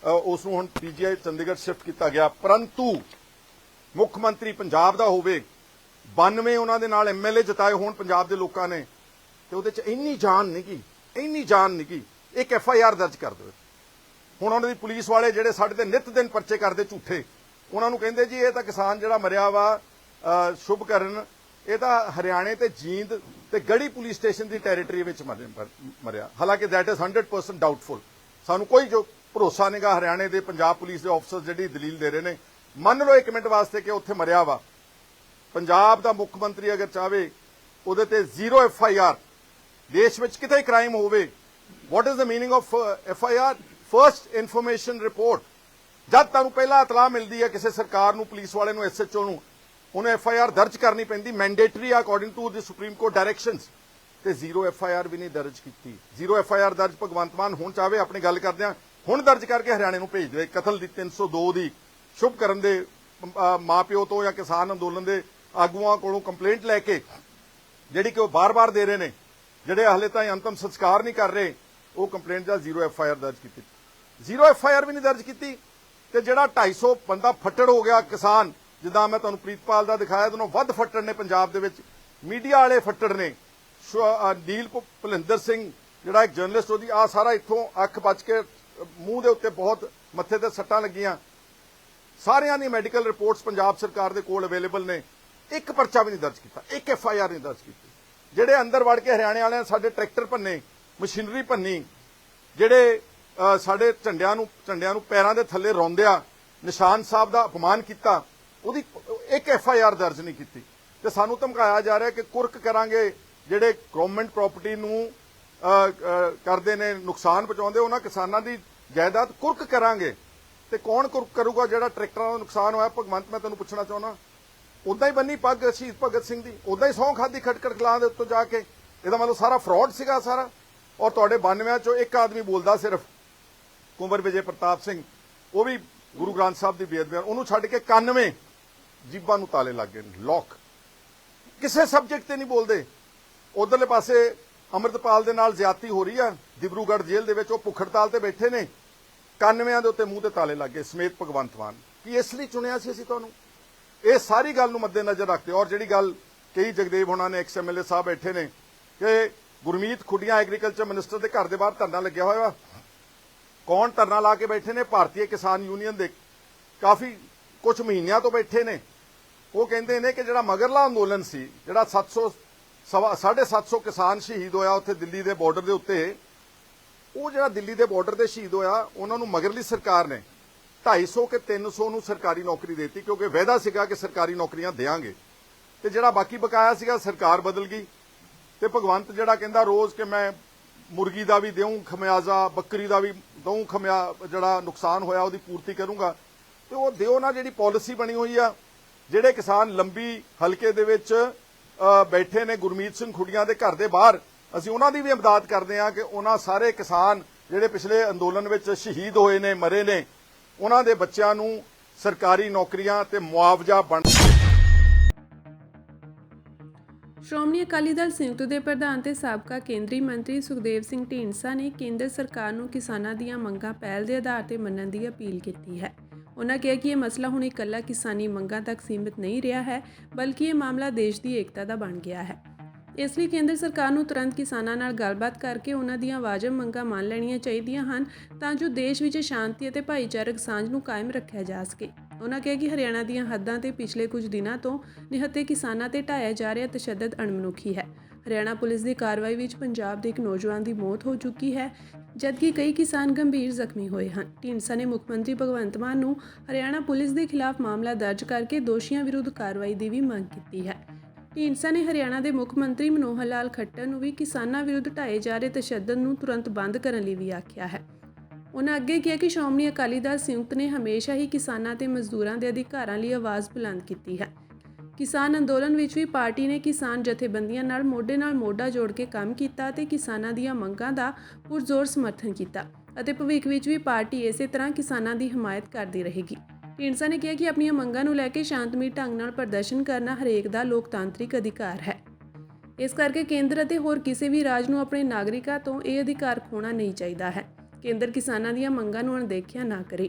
ਉਸ ਨੂੰ ਹੁਣ ਪੀਜੀਆਈ ਚੰਡੀਗੜ੍ਹ ਸ਼ਿਫਟ ਕੀਤਾ ਗਿਆ। ਪਰੰਤੂ ਮੁੱਖ ਮੰਤਰੀ ਪੰਜਾਬ ਦਾ ਹੋਵੇ, 92 ਉਹਨਾਂ ਦੇ ਨਾਲ ਐਮਐਲਏ ਜਿਤਾਏ ਹੋਣ ਪੰਜਾਬ ਦੇ ਲੋਕਾਂ ਨੇ, ਤੇ ਉਹਦੇ 'ਚ ਇੰਨੀ ਜਾਨ ਨਹੀਂ ਗਈ, ਇੱਕ ਐਫਆਈਆਰ ਦਰਜ ਕਰ ਦਿਓ। ਹੁਣ ਉਹਨਾਂ ਦੀ ਪੁਲਿਸ ਵਾਲੇ ਜਿਹੜੇ ਸਾਡੇ ਤੇ ਨਿੱਤ ਦਿਨ ਪਰਚੇ ਕਰਦੇ ਝੂਠੇ, ਉਹਨਾਂ ਨੂੰ ਕਹਿੰਦੇ ਜੀ ਇਹ ਤਾਂ ਕਿਸਾਨ ਜਿਹੜਾ ਮਰਿਆ ਵਾ ਸ਼ੁਭਕਰਨ, ਇਹ ਤਾਂ ਹਰਿਆਣੇ ਤੇ ਜੀਂਦ ਤੇ ਗੜੀ ਪੁਲਿਸ ਸਟੇਸ਼ਨ ਦੀ ਟੈਰੀਟਰੀ ਵਿੱਚ ਮਰਿਆ। ਹਾਲਾਂਕਿ ਦੈਟ ਇਜ਼ 100% ਡਾਊਟਫੁਲ। ਸਾਨੂੰ ਕੋਈ ਜੋ ਭਰੋਸਾ ਨਹੀਂਗਾ ਹਰਿਆਣੇ ਦੇ ਪੰਜਾਬ ਪੁਲਿਸ ਦੇ ਅਫਸਰ ਜਿਹੜੀ ਦਲੀਲ ਦੇ ਰਹੇ ਨੇ। ਮੰਨ ਲਓ 1 ਮਿੰਟ ਵਾਸਤੇ ਕਿ ਉੱਥੇ ਮਰਿਆ ਵਾ, ਪੰਜਾਬ ਦਾ ਮੁੱਖ ਮੰਤਰੀ ਅਗਰ ਚਾਹਵੇ ਉਹਦੇ ਤੇ 0 ਐਫਆਈਆਰ, ਦੇਸ਼ ਵਿੱਚ ਕਿਤੇ ਕ੍ਰਾਈਮ ਹੋਵੇ, what is the meaning of FIR? First information report. ਜਦ ਤੁਹਾਨੂੰ ਪਹਿਲਾਂ ਇਤਲਾਹ ਮਿਲਦੀ ਹੈ ਕਿਸੇ ਸਰਕਾਰ ਨੂੰ, ਪੁਲਿਸ ਵਾਲੇ ਨੂੰ, ਐਸਐਚਓ ਨੂੰ, ਉਹਨੂੰ ਐਫਆਈਆਰ ਦਰਜ ਕਰਨੀ ਪੈਂਦੀ, mandatory according to the supreme court directions, ਤੇ 0 ਐਫਆਈਆਰ ਵੀ ਨਹੀਂ ਦਰਜ ਕੀਤੀ। 0 ਐਫਆਈਆਰ ਦਰਜ ਭਗਵੰਤ ਮਾਨ ਹੁਣ ਚਾਹਵੇ, ਆਪਣੀ ਗੱਲ ਕਰਦੇ ਆ, ਹੁਣ ਦਰਜ ਕਰਕੇ ਹਰਿਆਣੇ ਨੂੰ ਭੇਜ ਦੇਵੇ। ਕਤਲ ਦੀ 302 ਦੀ ਸ਼ੁਭਕਰਨ ਦੇ ਮਾਪਿਓ ਤੋਂ ਜਾਂ ਕਿਸਾਨ ਅੰਦੋਲਨ ਦੇ ਆਗੂਆਂ ਕੋਲੋਂ ਕੰਪਲੇਂਟ ਲੈ ਕੇ, ਜਿਹੜੀ ਕਿ ਉਹ ਬਾਰ-ਬਾਰ ਦੇ ਰਹੇ ਨੇ, ਜਿਹੜੇ ਹਾਲੇ ਤਾਈਂ ਅੰਤਮ ਸੰਸਕਾਰ ਨਹੀਂ ਕਰ ਰਹੇ, ਉਹ ਕੰਪਲੇਂਟ ਦਾ 0 ਐਫਆਈਆਰ ਦਰਜ ਕੀਤੀ। 0 ਐਫਆਈਆਰ ਵੀ ਨਹੀਂ ਦਰਜ ਕੀਤੀ, ਤੇ ਜਿਹੜਾ 250 ਬੰਦਾ ਫੱਟੜ ਹੋ ਗਿਆ ਕਿਸਾਨ, ਜਿੱਦਾਂ ਮੈਂ ਤੁਹਾਨੂੰ ਪ੍ਰੀਤਪਾਲ ਦਾ ਦਿਖਾਇਆ, ਦੋਨੋਂ ਵੱਧ ਫੱਟੜ ਨੇ ਪੰਜਾਬ ਦੇ ਵਿੱਚ, ਮੀਡੀਆ ਵਾਲੇ ਫੱਟੜ ਨੇ। ਨੀਲ ਭੁਲਿੰਦਰ ਸਿੰਘ ਜਿਹੜਾ ਇੱਕ ਜਰਨਲਿਸਟ, ਉਹਦੀ ਸਾਰਾ ਇੱਥੋਂ ਅੱਖ ਬਚ ਕੇ ਮੂੰਹ ਦੇ ਉੱਤੇ ਬਹੁਤ ਮੱਥੇ ਤੇ ਸੱਟਾਂ ਲੱਗੀਆਂ। ਸਾਰਿਆਂ ਦੀ ਮੈਡੀਕਲ ਰਿਪੋਰਟਸ ਪੰਜਾਬ ਸਰਕਾਰ ਦੇ ਕੋਲ ਅਵੇਲੇਬਲ ਨੇ। ਇੱਕ ਪਰਚਾ ਵੀ ਨਹੀਂ ਦਰਜ ਕੀਤਾ, ਇੱਕ ਐਫਆਈਆਰ ਨਹੀਂ ਦਰਜ ਕੀਤੀ। ਜਿਹੜੇ ਅੰਦਰ ਵੜ ਕੇ ਹਰਿਆਣੇ ਵਾਲਿਆਂ ਸਾਡੇ ਟਰੈਕਟਰ ਭੰਨੇ, ਮਸ਼ੀਨਰੀ ਭੰਨੀ, ਜਿਹੜੇ ਸਾਡੇ ਝੰਡਿਆਂ ਨੂੰ ਪੈਰਾਂ ਦੇ ਥੱਲੇ ਰੌਂਦਿਆ, ਨਿਸ਼ਾਨ ਸਾਹਿਬ ਦਾ ਅਪਮਾਨ ਕੀਤਾ, ਉਹਦੀ ਇੱਕ ਐਫਆਈਆਰ ਦਰਜ ਨਹੀਂ ਕੀਤੀ। ਤੇ ਸਾਨੂੰ ਧਮਕਾਇਆ ਜਾ ਰਿਹਾ ਕਿ ਕੁਰਕ ਕਰਾਂਗੇ, ਜਿਹੜੇ ਗਵਰਨਮੈਂਟ ਪ੍ਰਾਪਰਟੀ ਨੂੰ ਕਰਦੇ ਨੇ, ਨੁਕਸਾਨ ਪਹੁੰਚਾਉਂਦੇ, ਉਹਨਾਂ ਕਿਸਾਨਾਂ ਦੀ ਜਾਇਦਾਦ ਕੁਰਕ ਕਰਾਂਗੇ। ਤੇ ਕੌਣ ਕੁਰਕ ਕਰੂਗਾ? ਜਿਹੜਾ ਟਰੈਕਟਰਾਂ ਦਾ ਨੁਕਸਾਨ ਹੋਇਆ। ਭਗਵੰਤ, ਮੈਂ ਤੁਹਾਨੂੰ ਪੁੱਛਣਾ ਚਾਹੁੰਦਾ, ਉਦਾਂ ਹੀ ਬੰਨੀ ਪੱਗ ਸ਼ਹੀਦ ਭਗਤ ਸਿੰਘ ਦੀ, ਉਦਾਂ ਹੀ ਸਹੁੰ ਖਾਦੀ ਖਟਕੜ ਕਲਾਂ ਦੇ ਉੱਤੋਂ ਜਾ ਕੇ? ਇਹਦਾ ਮਤਲਬ ਸਾਰਾ ਫਰਾਡ ਸੀਗਾ ਸਾਰਾ। ਔਰ ਤੁਹਾਡੇ 92 ਚੋਂ ਇੱਕ ਆਦਮੀ ਬੋਲਦਾ ਸਿਰਫ, ਕੁੰਵਰ ਵਿਜੇ ਪ੍ਰਤਾਪ ਸਿੰਘ, ਉਹ ਵੀ ਗੁਰੂ ਗ੍ਰੰਥ ਸਾਹਿਬ ਦੀ ਬੇਅਦਬੀ, ਉਹਨੂੰ ਛੱਡ ਕੇ 91 ਜੀਬਾਂ ਨੂੰ ਤਾਲੇ ਲੱਗ ਗਏ, ਲੋਕ। ਕਿਸੇ ਸਬਜੈਕਟ ਤੇ ਨਹੀਂ ਬੋਲਦੇ। ਉਧਰਲੇ ਪਾਸੇ ਅੰਮ੍ਰਿਤਪਾਲ ਦੇ ਨਾਲ ਜ਼ਿਆਦਤੀ ਹੋ ਰਹੀ ਆ ਡਿਬਰੂਗੜ੍ਹ ਜੇਲ੍ਹ ਦੇ ਵਿੱਚ, ਉਹ ਭੁੱਖ ਹੜਤਾਲ ਤੇ ਬੈਠੇ ਨੇ, 91 ਦੇ ਉੱਤੇ ਮੂੰਹ ਤੇ ਤਾਲੇ ਲੱਗ ਗਏ, ਸਮੇਤ ਭਗਵੰਤ ਮਾਨ। ਕੀ ਇਸ ਲਈ ਚੁਣਿਆ ਸੀ ਅਸੀਂ ਤੁਹਾਨੂੰ? ਇਹ ਸਾਰੀ ਗੱਲ ਨੂੰ ਮੱਦੇਨਜ਼ਰ ਰੱਖਦੇ। ਔਰ ਜਿਹੜੀ ਗੱਲ ਕਈ ਜਗਦੇਵ ਹੋਣਾ ਨੇ, ਐਕਸ ਐਮਐਲਏ ਸਾਹਿਬ ਬੈਠੇ ਨੇ, ਕਿ ਗੁਰਮੀਤ ਖੁੱਡੀਆਂ ਐਗਰੀਕਲਚਰ ਮਿਨਿਸਟਰ ਦੇ ਘਰ ਦੇ ਬਾਹਰ ਧਰਨਾ ਲੱਗਿਆ ਹੋਇਆ ਵਾ। ਕੌਣ ਧਰਨਾ ਲਾ ਕੇ ਬੈਠੇ ਨੇ? ਭਾਰਤੀ ਕਿਸਾਨ ਯੂਨੀਅਨ ਦੇ ਕਾਫੀ ਕੁਝ ਮਹੀਨਿਆਂ ਤੋਂ ਬੈਠੇ ਨੇ। ਉਹ ਕਹਿੰਦੇ ਨੇ ਕਿ ਜਿਹੜਾ ਮਗਰਲਾ ਅੰਦੋਲਨ ਸੀ, ਜਿਹੜਾ 750 ਕਿਸਾਨ ਸ਼ਹੀਦ ਹੋਇਆ ਉੱਥੇ ਦਿੱਲੀ ਦੇ ਬਾਰਡਰ ਦੇ ਉੱਤੇ, ਉਹ ਜਿਹੜਾ ਦਿੱਲੀ ਦੇ ਬਾਰਡਰ ਤੇ ਸ਼ਹੀਦ ਹੋਇਆ, ਉਹਨਾਂ ਨੂੰ ਮਗਰਲੀ ਸਰਕਾਰ ਨੇ 250 ਕਿ 300 ਨੂੰ ਸਰਕਾਰੀ ਨੌਕਰੀ ਦੇਤੀ, ਕਿਉਂਕਿ ਵਾਅਦਾ ਸੀਗਾ ਕਿ ਸਰਕਾਰੀ ਨੌਕਰੀਆਂ ਦੇਵਾਂਗੇ। ਤੇ ਜਿਹੜਾ ਬਾਕੀ ਬਕਾਇਆ ਸੀਗਾ, ਸਰਕਾਰ ਬਦਲ ਗਈ। ਤੇ ਭਗਵੰਤ ਜਿਹੜਾ ਕਹਿੰਦਾ ਰੋਜ਼ ਕਿ ਮੈਂ ਮੁਰਗੀ ਦਾ ਵੀ ਦੇਊਂ ਖਮਿਆਜ਼ਾ, ਬੱਕਰੀ ਦਾ ਵੀ ਦਊਂ ਜਿਹੜਾ ਨੁਕਸਾਨ ਹੋਇਆ ਉਹਦੀ ਪੂਰਤੀ ਕਰੂੰਗਾ। ਤੇ ਉਹ ਦਿਓ ਨਾ, ਜਿਹੜੀ ਪਾਲਿਸੀ ਬਣੀ ਹੋਈ ਆ, ਜਿਹੜੇ ਕਿਸਾਨ ਲੰਬੀ ਹਲਕੇ ਦੇ ਵਿੱਚ ਬੈਠੇ ਨੇ ਗੁਰਮੀਤ ਸਿੰਘ ਖੁੱਡੀਆਂ ਦੇ ਘਰ ਦੇ ਬਾਹਰ, ਅਸੀਂ ਉਹਨਾਂ ਦੀ ਵੀ ਇਮਦਾਦ ਕਰਦੇ ਹਾਂ ਕਿ ਉਹਨਾਂ ਸਾਰੇ ਕਿਸਾਨ ਜਿਹੜੇ ਪਿਛਲੇ ਅੰਦੋਲਨ ਵਿੱਚ ਸ਼ਹੀਦ ਹੋਏ ਨੇ, ਮਰੇ ਨੇ, ਉਹਨਾਂ ਦੇ ਬੱਚਿਆਂ ਨੂੰ ਸਰਕਾਰੀ ਨੌਕਰੀਆਂ ਤੇ ਮੁਆਵਜ਼ਾ ਬਣ। ਸ਼੍ਰੋਮਣੀ ਅਕਾਲੀ ਦਲ ਸੰਯੁਕਤ ਦੇ ਪ੍ਰਧਾਨ ਤੇ ਸਾਬਕਾ ਕੇਂਦਰੀ ਮੰਤਰੀ ਸੁਖਦੇਵ ਸਿੰਘ ਢੀਂਡਸਾ ਨੇ ਕੇਂਦਰ ਸਰਕਾਰ ਨੂੰ ਕਿਸਾਨਾਂ ਦੀਆਂ ਮੰਗਾਂ ਪਹਿਲ ਦੇ ਆਧਾਰ ਤੇ ਮੰਨਣ ਦੀ ਅਪੀਲ ਕੀਤੀ ਹੈ। ਉਨ੍ਹਾਂ ਕਿਹਾ ਕਿ ਇਹ ਮਸਲਾ ਹੁਣ ਇਕੱਲਾ ਕਿਸਾਨੀ ਮੰਗਾਂ ਤੱਕ ਸੀਮਿਤ ਨਹੀਂ ਰਿਹਾ ਹੈ, ਬਲਕਿ ਇਹ ਮਾਮਲਾ ਦੇਸ਼ ਦੀ ਏਕਤਾ ਦਾ ਬਣ ਗਿਆ ਹੈ। ਇਸ ਲਈ ਕੇਂਦਰ ਸਰਕਾਰ ਨੂੰ ਤੁਰੰਤ ਕਿਸਾਨਾਂ ਨਾਲ ਗੱਲਬਾਤ ਕਰਕੇ ਉਹਨਾਂ ਦੀਆਂ ਵਾਜਬ ਮੰਗਾਂ ਮੰਨ ਲੈਣੀਆਂ ਚਾਹੀਦੀਆਂ ਹਨ ਤਾਂ ਜੋ ਦੇਸ਼ ਵਿੱਚ ਸ਼ਾਂਤੀ ਅਤੇ ਭਾਈਚਾਰਕ ਸਾਂਝ ਨੂੰ ਕਾਇਮ ਰੱਖਿਆ ਜਾ ਸਕੇ। ਉਨ੍ਹਾਂ ਕਿਹਾ ਕਿ ਹਰਿਆਣਾ ਦੀਆਂ ਹੱਦਾਂ ਤੇ ਪਿਛਲੇ ਕੁਝ ਦਿਨਾਂ ਤੋਂ ਨਿਹੱਥੇ ਕਿਸਾਨਾਂ ਤੇ ਢਾਇਆ ਜਾ ਰਿਹਾ ਤਸ਼ੱਦਦ ਅਣਮਨੁੱਖੀ ਹੈ। ਹਰਿਆਣਾ ਪੁਲਿਸ ਦੀ ਕਾਰਵਾਈ ਵਿੱਚ ਪੰਜਾਬ ਦੇ ਇੱਕ ਨੌਜਵਾਨ ਦੀ ਮੌਤ ਹੋ ਚੁੱਕੀ ਹੈ, ਜਦਕਿ ਕਈ ਕਿਸਾਨ ਗੰਭੀਰ ਜ਼ਖਮੀ ਹੋਏ ਹਨ। ਢੀਂਡਸਾ ਨੇ ਮੁੱਖ ਮੰਤਰੀ ਭਗਵੰਤ ਮਾਨ ਨੂੰ ਹਰਿਆਣਾ ਪੁਲਿਸ ਦੇ ਖਿਲਾਫ ਮਾਮਲਾ ਦਰਜ ਕਰਕੇ ਦੋਸ਼ੀਆਂ ਵਿਰੁੱਧ ਕਾਰਵਾਈ ਦੀ ਵੀ ਮੰਗ ਕੀਤੀ ਹੈ। ਢੀਂਡਸਾ ਨੇ ਹਰਿਆਣਾ ਦੇ ਮੁੱਖ ਮੰਤਰੀ ਮਨੋਹਰ ਲਾਲ ਖੱਟਰ ਨੂੰ ਵੀ ਕਿਸਾਨਾਂ ਵਿਰੁੱਧ ਢਾਏ ਜਾ ਰਹੇ ਤਸ਼ੱਦਦ ਨੂੰ ਤੁਰੰਤ ਬੰਦ ਕਰਨ ਲਈ ਵੀ ਆਖਿਆ ਹੈ। ਉਨ੍ਹਾਂ ਅੱਗੇ ਕਿਹਾ ਕਿ ਸ਼੍ਰੋਮਣੀ ਅਕਾਲੀ ਦਲ ਸੰਯੁਕਤ ਨੇ ਹਮੇਸ਼ਾ ਹੀ ਕਿਸਾਨਾਂ ਤੇ ਮਜ਼ਦੂਰਾਂ ਦੇ ਅਧਿਕਾਰਾਂ ਲਈ ਆਵਾਜ਼ ਬੁਲੰਦ ਕੀਤੀ ਹੈ। ਕਿਸਾਨ ਅੰਦੋਲਨ ਵਿੱਚ ਵੀ ਪਾਰਟੀ ਨੇ ਕਿਸਾਨ ਜਥੇਬੰਦੀਆਂ ਨਾਲ ਮੋਢਾ ਜੋੜ ਕੇ ਕੰਮ ਕੀਤਾ ਅਤੇ ਕਿਸਾਨਾਂ ਦੀਆਂ ਮੰਗਾਂ ਦਾ ਪੁਰਜ਼ੋਰ ਸਮਰਥਨ ਕੀਤਾ ਅਤੇ ਭਵਿੱਖ ਵਿੱਚ ਵੀ ਪਾਰਟੀ ਇਸੇ ਤਰ੍ਹਾਂ ਕਿਸਾਨਾਂ ਦੀ ਹਮਾਇਤ ਕਰਦੀ ਰਹੇਗੀ। ਢੀਂਡਸਾ ਨੇ ਕਿਹਾ ਕਿ ਆਪਣੀਆਂ ਮੰਗਾਂ ਨੂੰ ਲੈ ਕੇ ਸ਼ਾਂਤਮਈ ਢੰਗ ਨਾਲ ਪ੍ਰਦਰਸ਼ਨ ਕਰਨਾ ਹਰੇਕ ਦਾ ਲੋਕਤਾਂਤਰਿਕ ਅਧਿਕਾਰ ਹੈ। ਇਸ ਕਰਕੇ ਕੇਂਦਰ ਅਤੇ ਹੋਰ ਕਿਸੇ ਵੀ ਰਾਜ ਨੂੰ ਆਪਣੇ ਨਾਗਰਿਕਾਂ ਤੋਂ ਇਹ ਅਧਿਕਾਰ ਖੋਣਾ ਨਹੀਂ ਚਾਹੀਦਾ ਹੈ। ਕੇਂਦਰ ਕਿਸਾਨਾਂ ਦੀਆਂ ਮੰਗਾਂ ਨੂੰ ਅਣਦੇਖਿਆ ਨਾ ਕਰੇ।